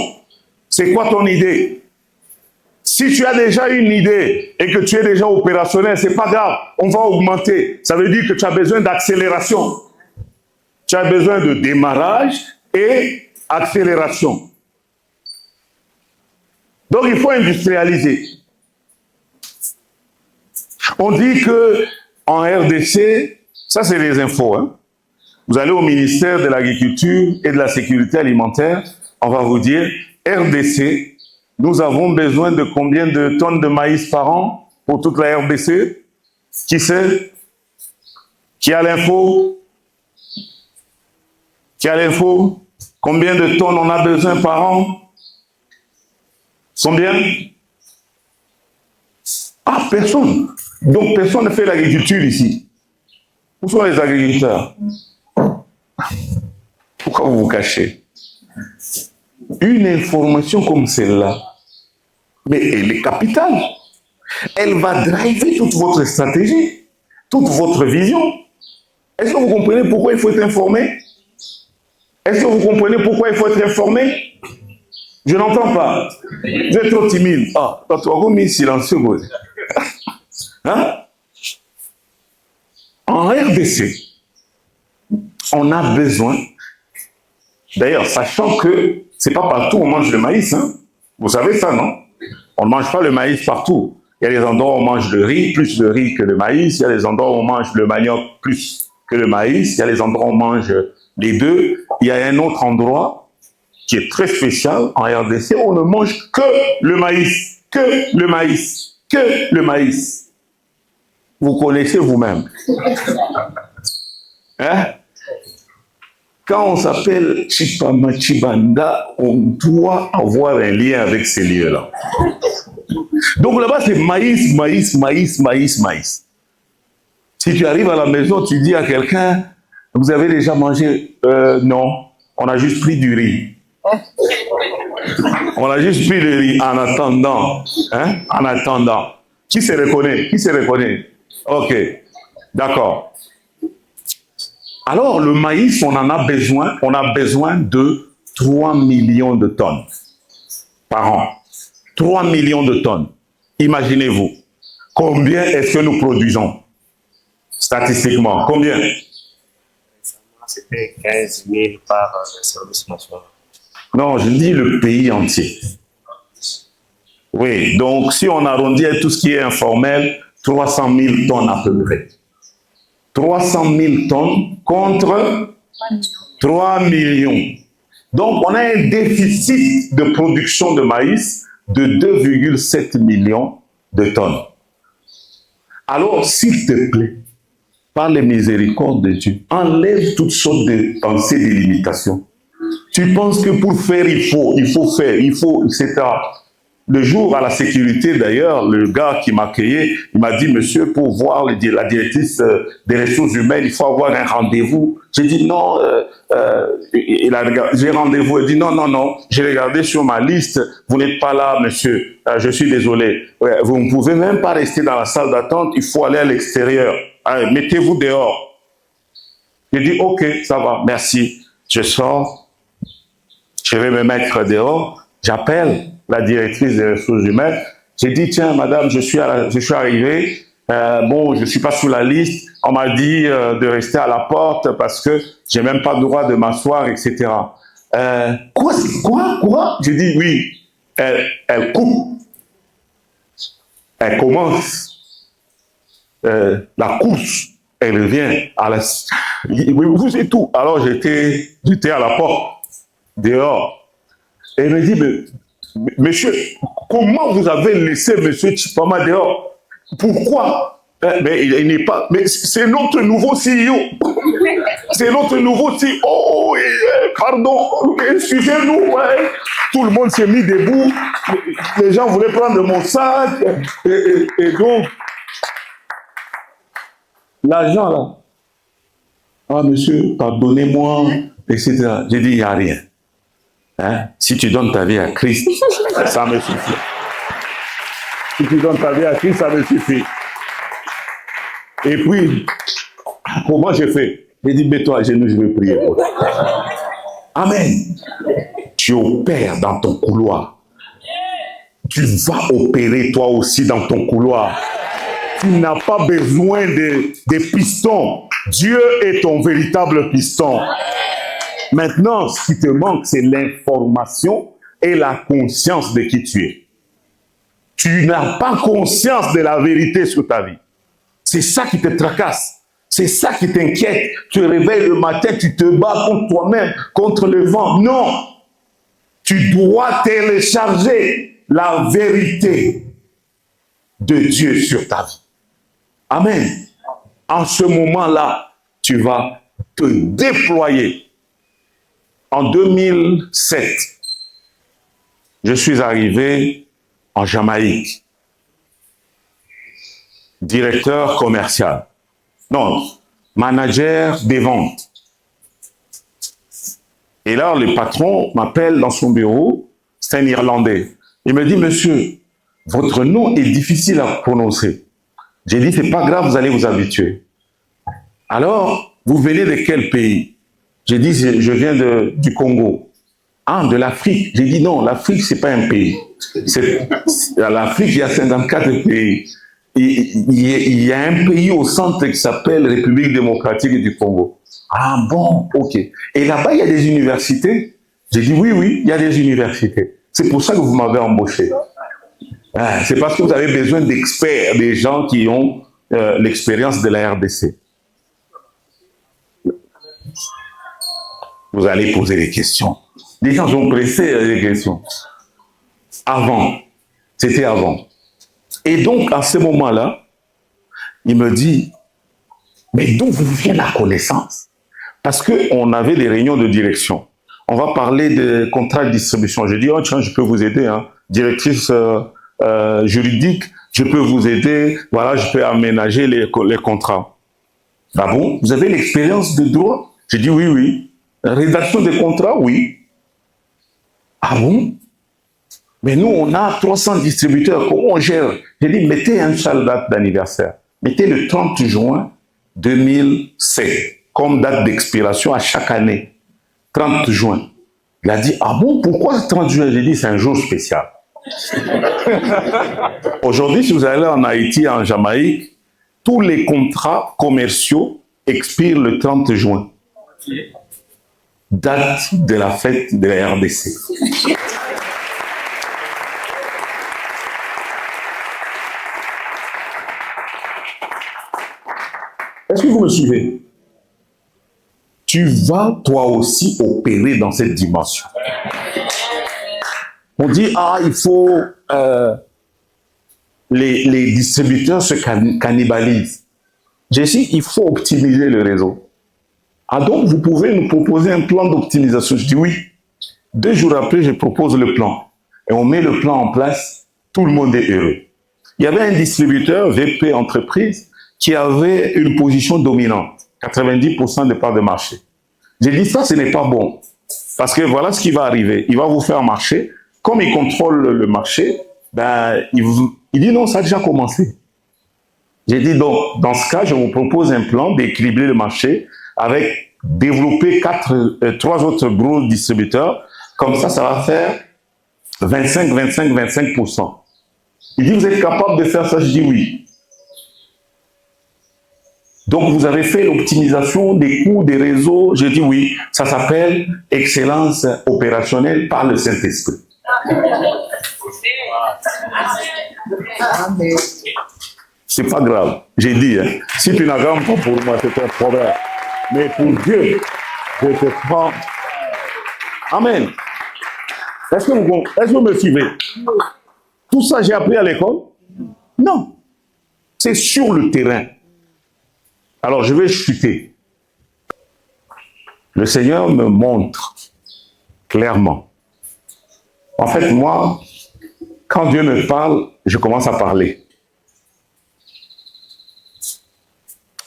C'est quoi ton idée? Si tu as déjà une idée et que tu es déjà opérationnel, c'est pas grave, on va augmenter. Ça veut dire que tu as besoin d'accélération. Tu as besoin de démarrage et accélération. Donc, il faut industrialiser. On dit que en RDC, ça c'est les infos, hein. Vous allez au ministère de l'Agriculture et de la Sécurité Alimentaire, on va vous dire, RDC, nous avons besoin de combien de tonnes de maïs par an pour toute la RDC? Qui sait? Qui a l'info? Combien de tonnes on a besoin par an? Combien? Ah, personne. Donc, personne ne fait l'agriculture ici. Où sont les agriculteurs? Pourquoi vous vous cachez? Une information comme celle-là, mais elle est capitale. Elle va driver toute votre stratégie, toute votre vision. Est-ce que vous comprenez pourquoi il faut être informé? Est-ce que vous comprenez pourquoi il faut être informé? Je n'entends pas. Vous êtes trop timide. Ah, tu as remis silencieux. Hein? En RDC, on a besoin, d'ailleurs, sachant que c'est pas partout où on mange le maïs, hein? Vous savez ça, non? On ne mange pas le maïs partout. Il y a des endroits où on mange le riz, plus de riz que le maïs. Il y a des endroits où on mange le manioc plus que le maïs. Il y a des endroits où on mange les deux. Il y a un autre endroit qui est très spécial en RDC, où on ne mange que le maïs. Que le maïs. Que le maïs. Vous connaissez vous-même. Hein? Quand on s'appelle Chipamachibanda, on doit avoir un lien avec ces lieux-là. Donc là-bas, c'est maïs, maïs, maïs, maïs, maïs. Si tu arrives à la maison, tu dis à quelqu'un, vous avez déjà mangé? Non, on a juste pris du riz. On a juste pris le riz en attendant. Hein? En attendant. Qui se reconnaît? Qui se reconnaît? Ok, d'accord. Alors, le maïs, on en a besoin. On a besoin de 3 millions de tonnes par an. 3 millions de tonnes. Imaginez-vous. Combien est-ce que nous produisons? Statistiquement, combien? C'était 15 000 par service national. Non, je dis le pays entier. Oui, donc si on arrondit à tout ce qui est informel, 300 000 tonnes à peu près. 300 000 tonnes contre 3 millions. Donc, on a un déficit de production de maïs de 2,7 millions de tonnes. Alors, s'il te plaît, par les miséricordes de Dieu, enlève toutes sortes de pensées de limitation. Tu penses que pour faire, il faut faire, etc. Le jour à la sécurité, d'ailleurs, le gars qui m'a accueilli, il m'a dit, monsieur, pour voir la directrice des ressources humaines, il faut avoir un rendez-vous. J'ai dit, non, j'ai rendez-vous. Il dit, non, j'ai regardé sur ma liste, vous n'êtes pas là, monsieur, je suis désolé. Ouais, vous ne pouvez même pas rester dans la salle d'attente, il faut aller à l'extérieur. Mettez-vous dehors. J'ai dit, ok, ça va, merci. Je sors, je vais me mettre dehors. J'appelle la directrice des ressources humaines. J'ai dit, tiens, madame, je suis arrivé. Bon, je suis pas sous la liste. On m'a dit de rester à la porte parce que j'ai même pas le droit de m'asseoir, etc. Quoi? J'ai dit, oui. Elle coupe. Elle commence la course. Elle revient à la... Vous et tout. Alors, j'étais à la porte, dehors. Et elle me dit, mais, monsieur, comment vous avez laissé monsieur Tchipama dehors? Pourquoi? Mais il n'est pas... Mais c'est notre nouveau CEO. C'est notre nouveau CEO. Oh, pardon, excusez-nous. Ouais. Tout le monde s'est mis debout. Les gens voulaient prendre mon sac. Et donc, l'argent là. Ah, monsieur, pardonnez-moi, etc. J'ai dit, il n'y a rien. Hein? Si tu donnes ta vie à Christ, ça me suffit. Si tu donnes ta vie à Christ, ça me suffit. Et puis, comment j'ai fait? J'ai dit, mets-toi à genoux, je vais prier pour toi. Amen. Tu opères dans ton couloir. Tu vas opérer toi aussi dans ton couloir. Tu n'as pas besoin des pistons. Dieu est ton véritable piston. Maintenant, ce qui te manque, c'est l'information et la conscience de qui tu es. Tu n'as pas conscience de la vérité sur ta vie. C'est ça qui te tracasse. C'est ça qui t'inquiète. Tu te réveilles le matin, tu te bats contre toi-même, contre le vent. Non! Tu dois télécharger la vérité de Dieu sur ta vie. Amen. En ce moment-là, tu vas te déployer. En 2007, je suis arrivé en Jamaïque. Directeur commercial. Non, manager des ventes. Et là, le patron m'appelle dans son bureau, c'est un Irlandais. Il me dit, monsieur, votre nom est difficile à prononcer. J'ai dit, c'est pas grave, vous allez vous habituer. Alors, vous venez de quel pays? J'ai dit, je viens du Congo. Ah, de l'Afrique. J'ai dit, non, l'Afrique, c'est pas un pays. L'Afrique, il y a 54 pays. Il y a un pays au centre qui s'appelle République démocratique du Congo. Ah bon, ok. Et là-bas, il y a des universités? J'ai dit, oui, il y a des universités. C'est pour ça que vous m'avez embauché. Ah, c'est parce que vous avez besoin d'experts, des gens qui ont l'expérience de la RDC. Vous allez poser des questions. Les gens sont pressés à des questions. Avant, c'était avant. Et donc, à ce moment-là, il me dit, mais d'où vous vient la connaissance? Parce qu'on avait des réunions de direction. On va parler de contrats de distribution. Je dis, oh tiens, je peux vous aider, hein. Directrice juridique, je peux vous aider. Voilà, je peux aménager les contrats. Ah bon? Vous avez l'expérience de droit? J'ai dit, oui. Rédaction des contrats, oui. Ah bon? Mais nous, on a 300 distributeurs. Comment on gère? J'ai dit, mettez une seule date d'anniversaire. Mettez le 30 juin 2007 comme date d'expiration à chaque année. 30 juin. Il a dit, ah bon, pourquoi 30 juin? J'ai dit, c'est un jour spécial. Aujourd'hui, si vous allez en Haïti, en Jamaïque, tous les contrats commerciaux expirent le 30 juin. Date de la fête de la RDC. Est-ce que vous me suivez? Tu vas toi aussi opérer dans cette dimension. On dit, ah, il faut... les distributeurs se cannibalisent. J'ai dit, il faut optimiser le réseau. Ah donc, vous pouvez nous proposer un plan d'optimisation? Je dis oui. 2 jours après, je propose le plan. Et on met le plan en place, tout le monde est heureux. Il y avait un distributeur, VP Entreprise, qui avait une position dominante, 90% de parts de marché. J'ai dit, ça, ce n'est pas bon. Parce que voilà ce qui va arriver. Il va vous faire marcher. Comme il contrôle le marché, ben, il dit non, ça a déjà commencé. J'ai dit, donc, dans ce cas, je vous propose un plan d'équilibrer le marché avec développer 3 autres gros distributeurs Comme ça va faire 25%. Il dit, vous êtes capable de faire ça? Je dis oui. Donc, vous avez fait l'optimisation des coûts des réseaux? Je dis oui. Ça s'appelle excellence opérationnelle par le Saint-Esprit. C'est pas grave. J'ai dit, hein, si tu n'agrammes pas pour moi, c'est un problème. Mais pour Dieu, je te prends. Amen. Est-ce que vous me suivez? Tout ça, j'ai appris à l'école? Non. C'est sur le terrain. Alors, je vais chuter. Le Seigneur me montre clairement. En fait, moi, quand Dieu me parle, je commence à parler.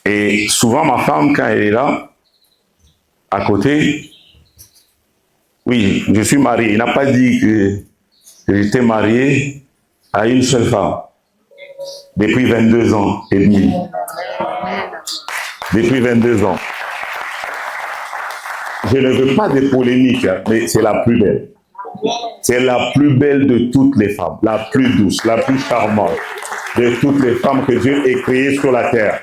Et souvent, ma femme, quand elle est là, à côté, oui, je suis marié. Il n'a pas dit que j'étais marié à une seule femme depuis 22 ans et demi. Depuis 22 ans. Je ne veux pas de polémique, hein, mais c'est la plus belle. C'est la plus belle de toutes les femmes, la plus douce, la plus charmante de toutes les femmes que Dieu ait créées sur la terre.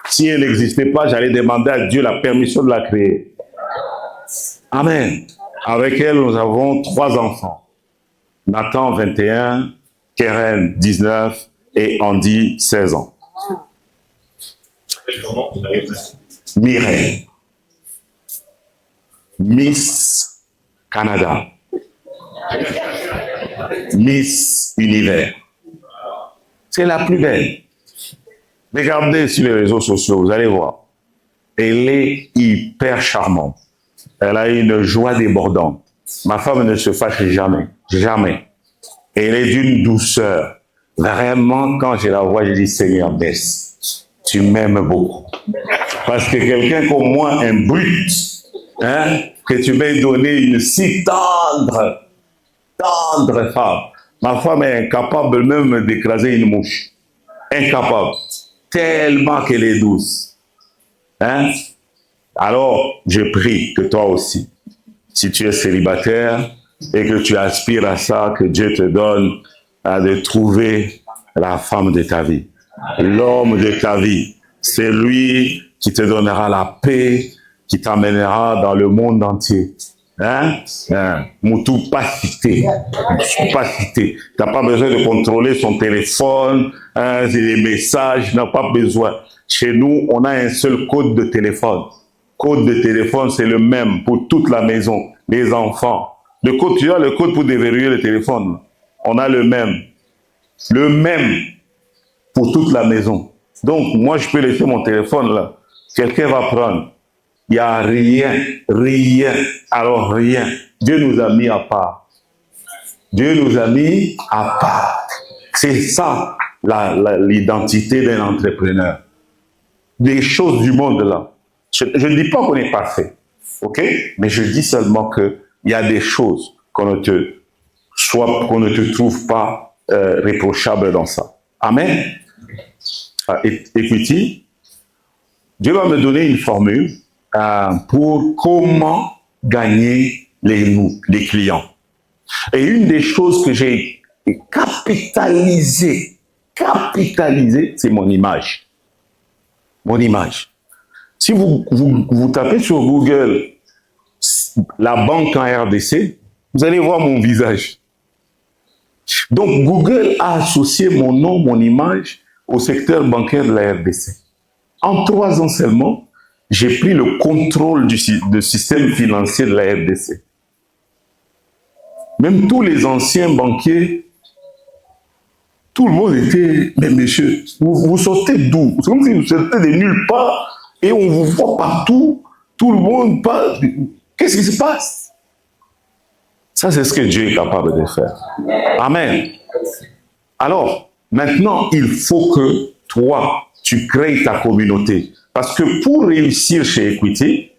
Si elle n'existait pas, j'allais demander à Dieu la permission de la créer. Amen. Avec elle, nous avons 3 enfants. Nathan, 21, Keren, 19 et Andy, 16 ans. Mireille. Miss Canada. Miss Univers. C'est la plus belle. Regardez sur les réseaux sociaux, vous allez voir. Elle est hyper charmante. Elle a une joie débordante. Ma femme ne se fâche jamais. Jamais. Elle est d'une douceur. Vraiment, quand je la vois, je dis, Seigneur, baisse. Tu m'aimes beaucoup. Parce que quelqu'un comme moi, un brut, hein, que tu m'aies donné une si tendre femme. Ma femme est incapable même d'écraser une mouche. Incapable. Tellement qu'elle est douce. Hein? Alors, je prie que toi aussi, si tu es célibataire et que tu aspires à ça, que Dieu te donne de trouver la femme de ta vie, l'homme de ta vie. C'est lui qui te donnera la paix, qui t'amènera dans le monde entier. Hein? Moutou, pas cité. Pas cité. Tu n'as pas besoin de contrôler son téléphone, les messages, tu n'as pas besoin. Chez nous, on a un seul code de téléphone. Code de téléphone, c'est le même pour toute la maison, les enfants. Le code, tu as le code pour déverrouiller le téléphone. On a le même. Le même pour toute la maison. Donc, moi, je peux laisser mon téléphone là. Quelqu'un va prendre. Il n'y a rien. Alors, rien. Dieu nous a mis à part. Dieu nous a mis à part. C'est ça, l'identité d'un entrepreneur. Des choses du monde là. Je ne dis pas qu'on est parfait. OK? Mais je dis seulement qu'il y a des choses qu'on ne te trouve pas réprochables dans ça. Amen. Écoutez, Dieu va me donner une formule pour comment gagner les clients. Et une des choses que j'ai capitalisé, c'est mon image. Mon image. Si vous tapez sur Google la banque en RDC, vous allez voir mon visage. Donc Google a associé mon nom, mon image au secteur bancaire de la RDC. En 3 ans seulement, j'ai pris le contrôle du système financier de la RDC. Même tous les anciens banquiers, tout le monde était, mais monsieur, vous sortez d'où? C'est comme si vous sortez de nulle part et on vous voit partout, tout le monde parle. Qu'est-ce qui se passe? Ça, c'est ce que Dieu est capable de faire. Amen. Alors, maintenant, il faut que toi, tu crées ta communauté. Parce que pour réussir chez Equity,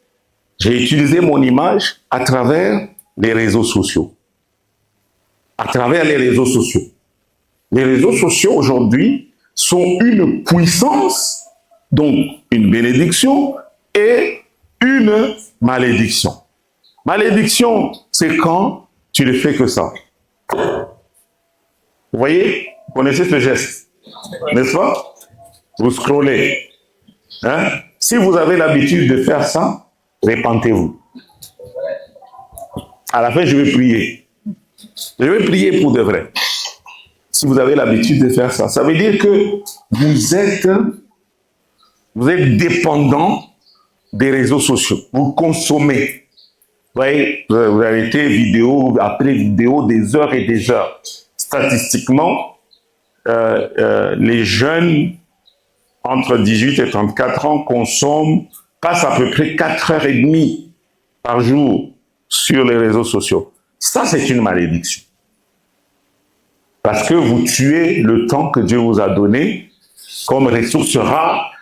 j'ai utilisé mon image à travers les réseaux sociaux. À travers les réseaux sociaux. Les réseaux sociaux aujourd'hui sont une puissance, donc une bénédiction et une malédiction. Malédiction, c'est quand tu ne fais que ça. Vous voyez, vous connaissez ce geste, n'est-ce pas? Vous scrollez. Hein? Si vous avez l'habitude de faire ça, répentez-vous. À la fin, je vais prier. Je vais prier pour de vrai. Si vous avez l'habitude de faire ça, ça veut dire que vous êtes dépendant des réseaux sociaux. Vous consommez. Vous voyez, vous arrêtez vidéo après vidéo, des heures et des heures. Statistiquement, les jeunes entre 18 et 34 ans passent à peu près 4h30 par jour sur les réseaux sociaux. Ça, c'est une malédiction. Parce que vous tuez le temps que Dieu vous a donné comme ressource rare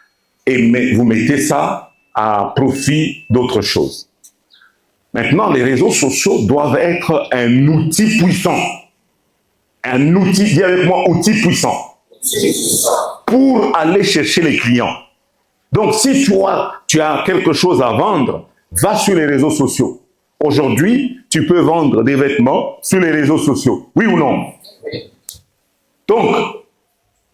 et vous mettez ça à profit d'autre chose. Maintenant, les réseaux sociaux doivent être un outil puissant. Un outil, dis avec moi, outil puissant. Pour aller chercher les clients. Donc, si tu as quelque chose à vendre, va sur les réseaux sociaux. Aujourd'hui, tu peux vendre des vêtements sur les réseaux sociaux. Oui ou non? Donc,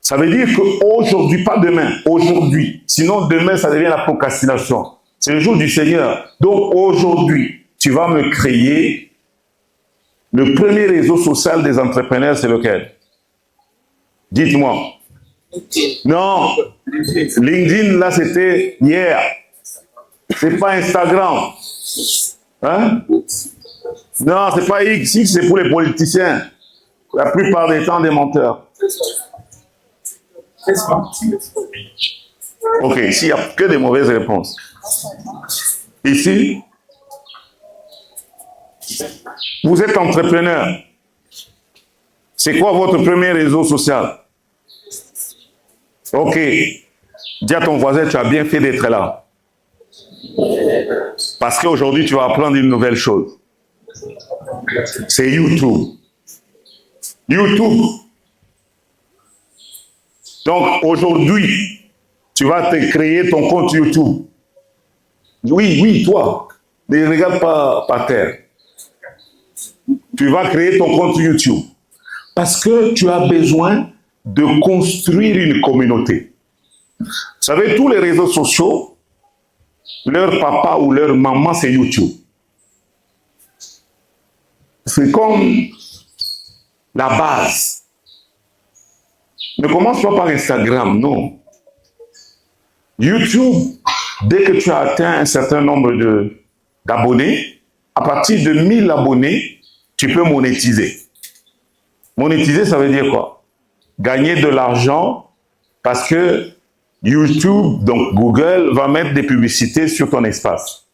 ça veut dire qu'aujourd'hui, pas demain, aujourd'hui. Sinon, demain, ça devient la procrastination. C'est le jour du Seigneur. Donc, aujourd'hui, tu vas me créer le premier réseau social des entrepreneurs, c'est lequel? Dites-moi. Non. LinkedIn, là, c'était hier. C'est pas Instagram. Hein? Non, c'est pas X. X, c'est pour les politiciens. La plupart des temps, des menteurs. Ok, ici, il n'y a que des mauvaises réponses. Ici, vous êtes entrepreneur. C'est quoi votre premier réseau social? Ok. Dis à ton voisin, tu as bien fait d'être là. Parce qu'aujourd'hui, tu vas apprendre une nouvelle chose. C'est YouTube. YouTube. Donc, aujourd'hui, tu vas te créer ton compte YouTube. Oui, toi. Ne regarde pas par terre. Tu vas créer ton compte YouTube. Parce que tu as besoin de construire une communauté. Vous savez, tous les réseaux sociaux, leur papa ou leur maman, c'est YouTube. C'est comme la base. Ne commence pas par Instagram, non. YouTube, dès que tu as atteint un certain nombre d'abonnés, à partir de 1000 abonnés, tu peux monétiser. Monétiser, ça veut dire quoi? Gagner de l'argent parce que YouTube, donc Google, va mettre des publicités sur ton espace.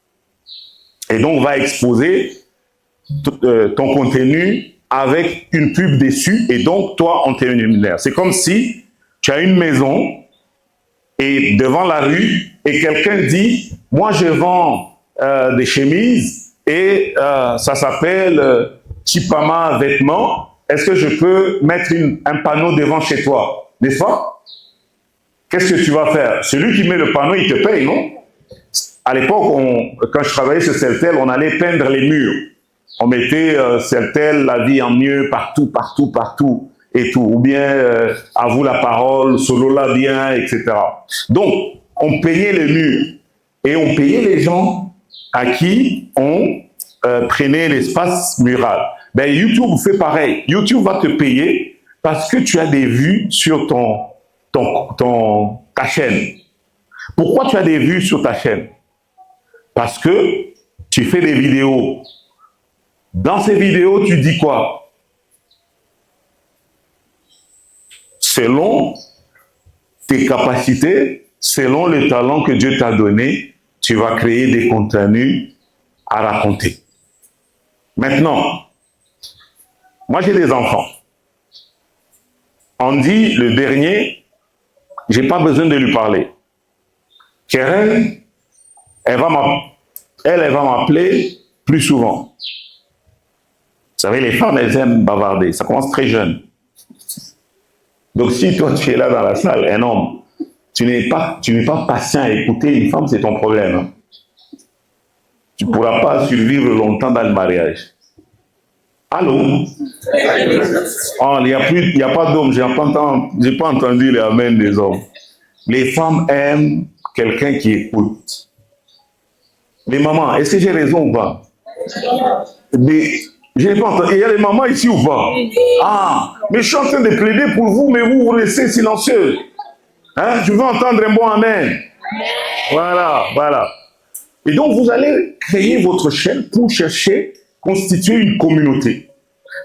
Et donc, va exposer ton contenu avec une pub dessus. Et donc, toi, on t'est rémunéré. C'est comme si tu as une maison et devant la rue, et quelqu'un dit, moi, je vends des chemises et ça s'appelle Chipama Vêtements. Est-ce que je peux mettre un panneau devant chez toi? N'est-ce pas? Qu'est-ce que tu vas faire? Celui qui met le panneau, il te paye, non? À l'époque, quand je travaillais sur Celtel, on allait peindre les murs. On mettait Celtel, la vie en mieux, partout, et tout. Ou bien, à vous la parole, solo la bien, etc. Donc, on payait les murs. Et on payait les gens à qui on prenait l'espace mural. Ben, YouTube fait pareil. YouTube va te payer parce que tu as des vues sur ta chaîne. Pourquoi tu as des vues sur ta chaîne? Parce que tu fais des vidéos. Dans ces vidéos, tu dis quoi? Selon tes capacités, selon le talent que Dieu t'a donné, tu vas créer des contenus à raconter. Maintenant, moi j'ai des enfants. On dit le dernier, j'ai pas besoin de lui parler. Keren, elle va m'appeler plus souvent. Vous savez, les femmes, elles aiment bavarder. Ça commence très jeune. Donc, si toi, tu es là dans la salle, un homme, tu n'es pas patient à écouter une femme, c'est ton problème. tu ne pourras pas survivre longtemps dans le mariage. Allô? Oh, il n'y a pas d'hommes, je n'ai pas entendu les amens des hommes. Les femmes aiment quelqu'un qui écoute. Les mamans, est-ce que j'ai raison ou pas? Je n'ai pas entendu. Il y a les mamans ici ou pas? Ah, mais je suis en train de plaider pour vous, mais vous restez silencieux. Hein? Je veux entendre un bon amen. Voilà, voilà. Et donc, vous allez créer votre chaîne pour chercher, constituer une communauté.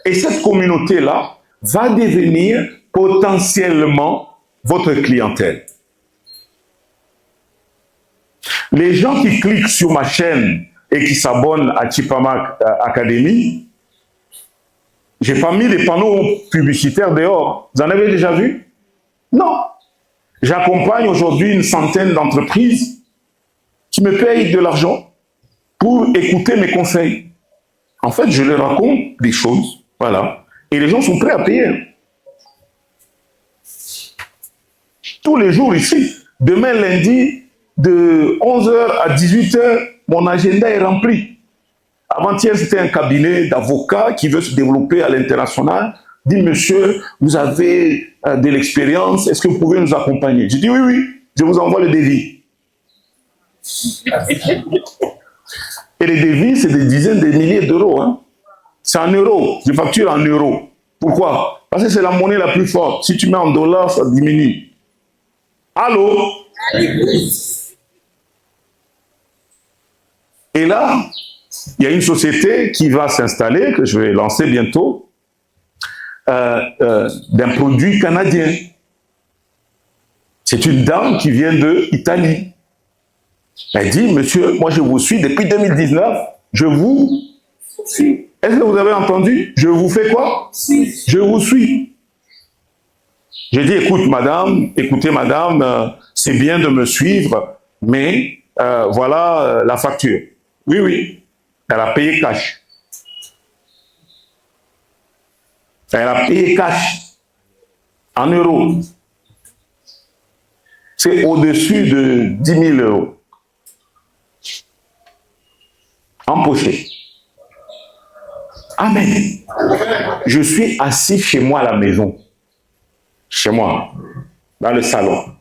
Et cette communauté-là va devenir potentiellement votre clientèle. Les gens qui cliquent sur ma chaîne et qui s'abonnent à Chipama Academy, j'ai pas mis des panneaux publicitaires dehors. Vous en avez déjà vu? Non. J'accompagne aujourd'hui une centaine d'entreprises qui me payent de l'argent pour écouter mes conseils. En fait, je leur raconte des choses, voilà, et les gens sont prêts à payer. Tous les jours ici, demain lundi, de 11h à 18h, mon agenda est rempli. Avant-hier, c'était un cabinet d'avocats qui veut se développer à l'international. Dit, monsieur, vous avez de l'expérience, est-ce que vous pouvez nous accompagner? Je dis, oui, oui, je vous envoie le devis. Et les devis, c'est des dizaines de milliers d'euros. Hein. C'est en euros, je facture en euros. Pourquoi? Parce que c'est la monnaie la plus forte. Si tu mets en dollars, ça diminue. Allô? Et là, il y a une société qui va s'installer, que je vais lancer bientôt, d'un produit canadien. C'est une dame qui vient d'Italie. Elle dit, monsieur, moi je vous suis depuis 2019, je vous suis. Est-ce que vous avez entendu? Je vous fais quoi? Je vous suis. J'ai dit, écoutez madame, c'est bien de me suivre, mais voilà la facture. Oui, oui, elle a payé cash. Elle a payé cash en euros. C'est au-dessus de 10 000 euros. Empoché. Amen. Je suis assis chez moi à la maison. Chez moi, dans le salon.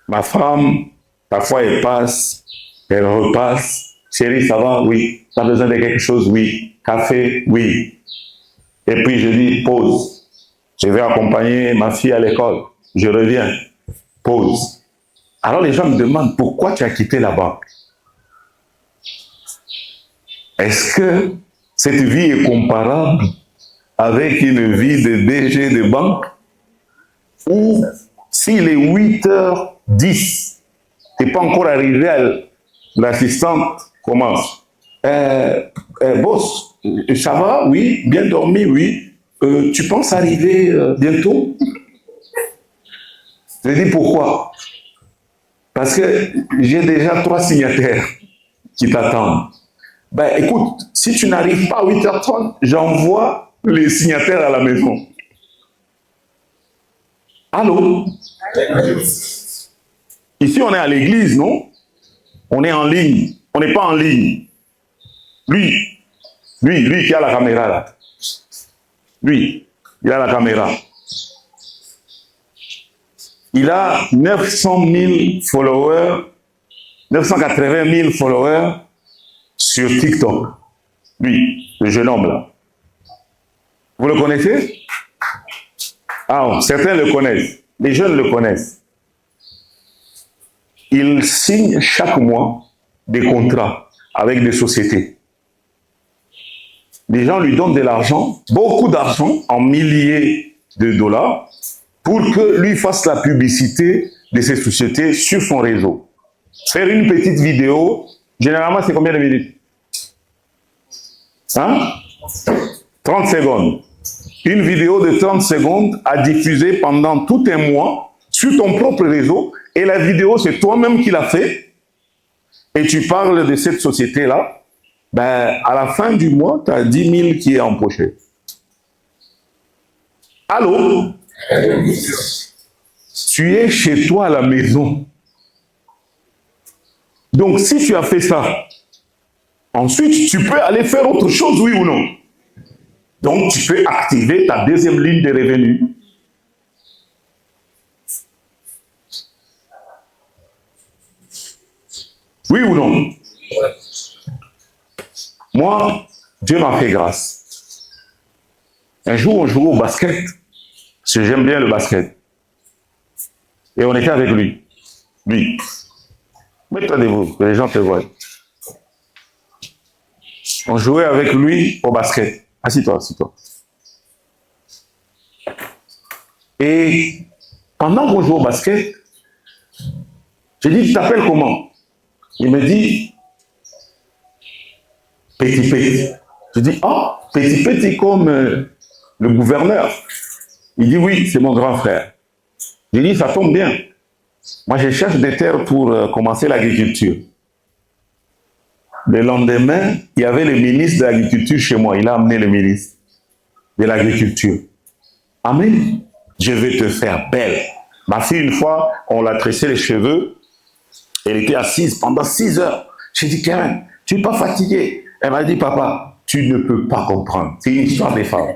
Ma femme, parfois elle passe, elle repasse. Chérie, ça va? Oui. Tu as besoin de quelque chose? Oui. Café? Oui. Et puis je dis, pause. Je vais accompagner ma fille à l'école. Je reviens. Pause. Alors les gens me demandent, pourquoi tu as quitté la banque? Est-ce que cette vie est comparable avec une vie de DG de banque? Ou s'il est 8h10, tu n'es pas encore arrivé à l'assistante commence. Boss, ça va? Oui. Bien dormi? Oui. Tu penses arriver bientôt? Je dis pourquoi? Parce que j'ai déjà 3 signataires qui t'attendent. Ben écoute, si tu n'arrives pas à 8h30, j'envoie les signataires à la maison. Allô? Ici, on est à l'église, non? On est en ligne. On n'est pas en ligne. Lui qui a la caméra là. Lui, il a la caméra. Il a 900 000 followers, 980 000 followers sur TikTok. Lui, le jeune homme là. Vous le connaissez? Ah, certains le connaissent. Les jeunes le connaissent. Il signe chaque mois des contrats avec des sociétés. Les gens lui donnent de l'argent, beaucoup d'argent, en milliers de dollars, pour que lui fasse la publicité de ces sociétés sur son réseau. Faire une petite vidéo, généralement c'est combien de minutes? Hein? 30 secondes. Une vidéo de 30 secondes à diffuser pendant tout un mois sur ton propre réseau, et la vidéo c'est toi-même qui l'as fait, et tu parles de cette société-là. Ben, à la fin du mois, tu as 10 000 qui est empoché. Allô? Tu es chez toi à la maison. Donc, si tu as fait ça, ensuite, tu peux aller faire autre chose, oui ou non? Donc, tu peux activer ta deuxième ligne de revenus. Oui ou non? Moi, Dieu m'a fait grâce. Un jour, on jouait au basket. Parce que j'aime bien le basket. Et on était avec lui. Lui. Mets-toi debout, que les gens te voient. On jouait avec lui au basket. Assis-toi, assis-toi. Et pendant qu'on joue au basket, j'ai dit, tu t'appelles comment? Il me dit, Petit Petit. Je dis, oh, Petit Petit comme le gouverneur. Il dit, oui, c'est mon grand frère. J'ai dit, ça tombe bien. Moi, je cherche des terres pour commencer l'agriculture. Le lendemain, il y avait le ministre de l'Agriculture chez moi. Il a amené le ministre de l'Agriculture. Amen. Je vais te faire belle. Ma fille, une fois, on l'a tressé les cheveux. Elle était assise pendant 6 heures. J'ai dit, Karen, tu n'es pas fatiguée? Elle m'a dit, papa, tu ne peux pas comprendre. C'est une histoire des femmes.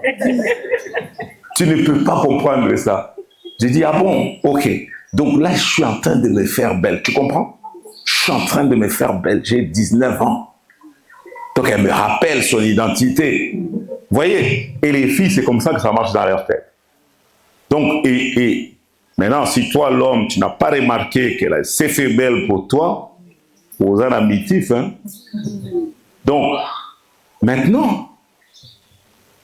Tu ne peux pas comprendre ça. J'ai dit, ah bon, ok. Donc là, je suis en train de me faire belle. Tu comprends? Je suis en train de me faire belle. J'ai 19 ans. Donc elle me rappelle son identité. Vous voyez? Et les filles, c'est comme ça que ça marche dans leur tête. Donc, et maintenant, si toi, l'homme, tu n'as pas remarqué qu'elle s'est fait belle pour toi, aux amitifs, hein? Donc, maintenant,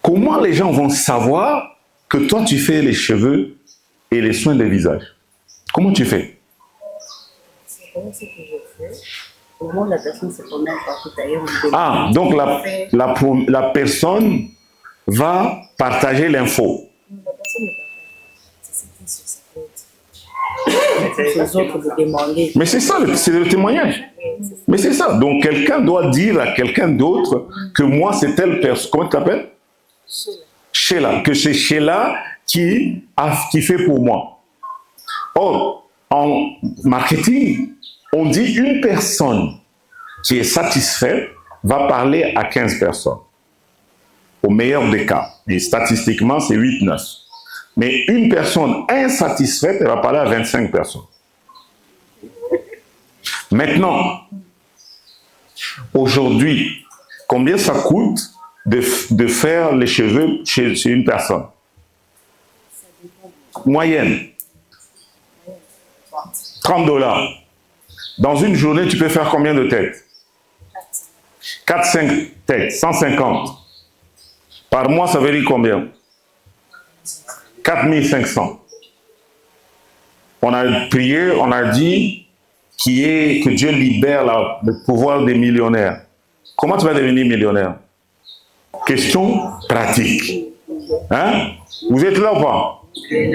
comment les gens vont savoir que toi, tu fais les cheveux et les soins de visage? Comment tu fais? Comment c'est que je fais? Au moment où la personne se promène partout ailleurs, ah, donc la personne va partager l'info. La personne ne parle pas. C'est ce qui est sur sa tête. C'est aux autres de demander. Mais c'est ça, c'est le témoignage. Mais c'est ça. Donc quelqu'un doit dire à quelqu'un d'autre que moi, c'est telle personne. Comment tu t'appelles? Sheila. Que c'est Sheila qui fait pour moi. Or, en marketing, on dit une personne qui est satisfaite va parler à 15 personnes. Au meilleur des cas. Et statistiquement, c'est 8-9. Mais une personne insatisfaite, elle va parler à 25 personnes. Maintenant, aujourd'hui, combien ça coûte de faire les cheveux chez une personne? Moyenne. $30. Dans une journée, tu peux faire combien de têtes? 4-5 têtes, 150. Par mois, ça veut dire combien? 4500. On a prié, on a dit que Dieu libère le pouvoir des millionnaires. Comment tu vas devenir millionnaire? Question pratique. Hein? Vous êtes là ou pas?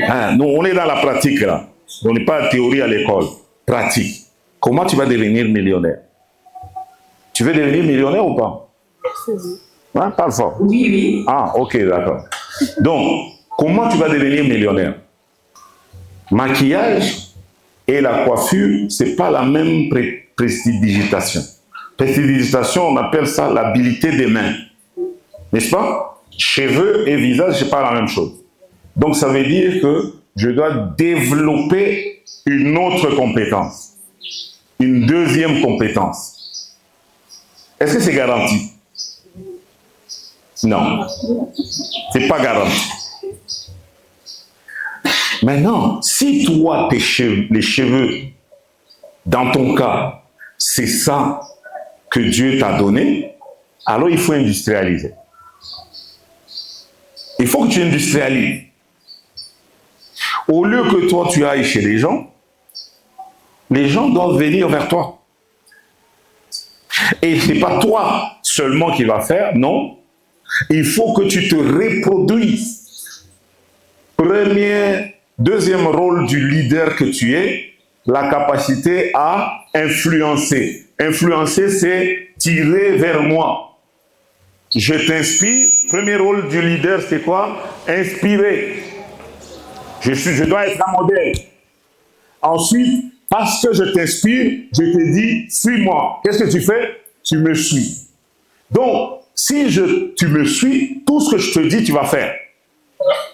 Hein? Nous, on est dans la pratique là. On n'est pas en théorie à l'école. Pratique. Comment tu vas devenir millionnaire? Tu veux devenir millionnaire ou pas? Hein? Parle fort. Oui, oui. Ah, ok, d'accord. Donc, comment tu vas devenir millionnaire? Maquillage et la coiffure, ce n'est pas la même prestidigitation. Prestidigitation, on appelle ça l'habilité des mains. N'est-ce pas? Cheveux et visage, ce n'est pas la même chose. Donc, ça veut dire que je dois développer une autre compétence. Une deuxième compétence. Est-ce que c'est garanti? Non. Ce n'est pas garanti. Maintenant, si toi, les cheveux, dans ton cas, c'est ça que Dieu t'a donné, alors il faut industrialiser. Il faut que tu industrialises. Au lieu que toi, tu ailles chez les gens doivent venir vers toi. Et ce n'est pas toi seulement qui va faire, non. Il faut que tu te reproduises. Deuxième rôle du leader que tu es, la capacité à influencer. Influencer, c'est tirer vers moi. Je t'inspire. Premier rôle du leader, c'est quoi? Inspirer. Je dois être un modèle. Ensuite, parce que je t'inspire, je te dis, suis-moi. Qu'est-ce que tu fais? Tu me suis. Donc, si tu me suis, tout ce que je te dis, tu vas faire.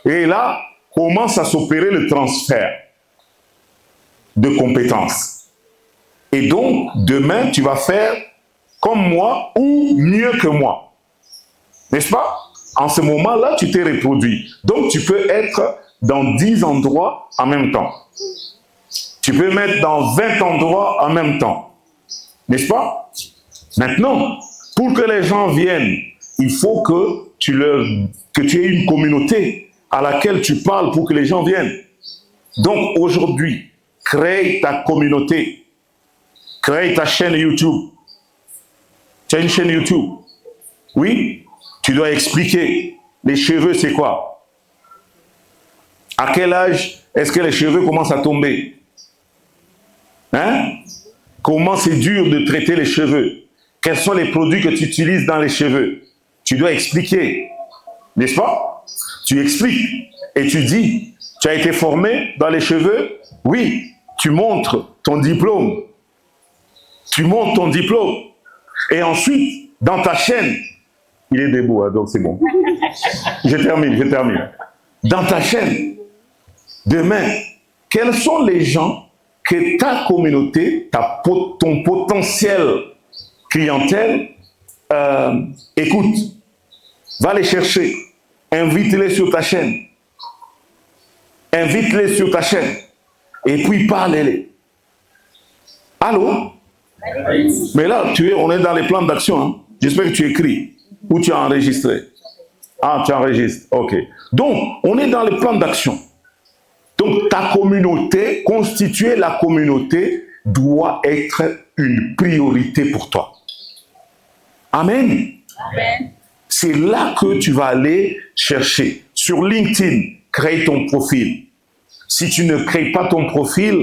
Et là, commence à s'opérer le transfert de compétences. Et donc, demain, tu vas faire comme moi ou mieux que moi. N'est-ce pas? En ce moment-là, tu t'es reproduit. Donc, tu peux être dans 10 endroits en même temps. Tu peux mettre dans 20 endroits en même temps. N'est-ce pas? Maintenant, pour que les gens viennent, il faut que tu aies une communauté à laquelle tu parles pour que les gens viennent. Donc, aujourd'hui, crée ta communauté. Crée ta chaîne YouTube. Tu as une chaîne YouTube? Oui? Tu dois expliquer. Les cheveux, c'est quoi? À quel âge est-ce que les cheveux commencent à tomber? Hein? Comment c'est dur de traiter les cheveux? Quels sont les produits que tu utilises dans les cheveux? Tu dois expliquer. N'est-ce pas? Tu expliques et tu dis, tu as été formé dans les cheveux? Oui. Tu montres ton diplôme. Tu montres ton diplôme. Et ensuite, dans ta chaîne, il est debout, hein, donc c'est bon. Je termine. Dans ta chaîne, demain, quels sont les gens que ta communauté, ton potentiel clientèle, écoute, va les chercher, invite-les sur ta chaîne. Invite-les sur ta chaîne. Et puis parle-les. Allô? Mais là, on est dans les plans d'action. Hein? J'espère que tu écris ou tu as enregistré. Ah, tu enregistres. Ok. Donc, on est dans les plans d'action. Donc, ta communauté, constituer la communauté, doit être une priorité pour toi. Amen. Amen. C'est là que tu vas aller chercher. Sur LinkedIn, crée ton profil. Si tu ne crées pas ton profil,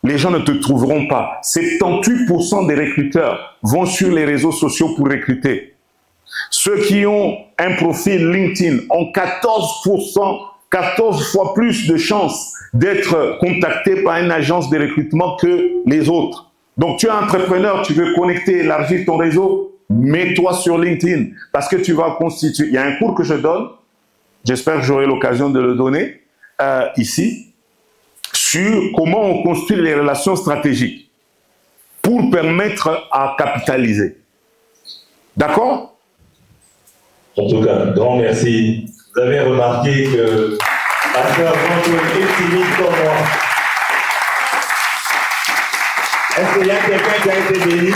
les gens ne te trouveront pas. 78% des recruteurs vont sur les réseaux sociaux pour recruter. Ceux qui ont un profil LinkedIn ont 14 fois plus de chances d'être contactés par une agence de recrutement que les autres. Donc, tu es entrepreneur, tu veux connecter, élargir ton réseau, mets-toi sur LinkedIn parce que tu vas constituer. Il y a un cours que je donne, j'espère que j'aurai l'occasion de le donner ici, sur comment on construit les relations stratégiques pour permettre à capitaliser. D'accord? En tout cas, grand merci. Vous avez remarqué que Pasteur Jean-Claude est timide comme moi. Est-ce qu'il y a quelqu'un qui a été béni?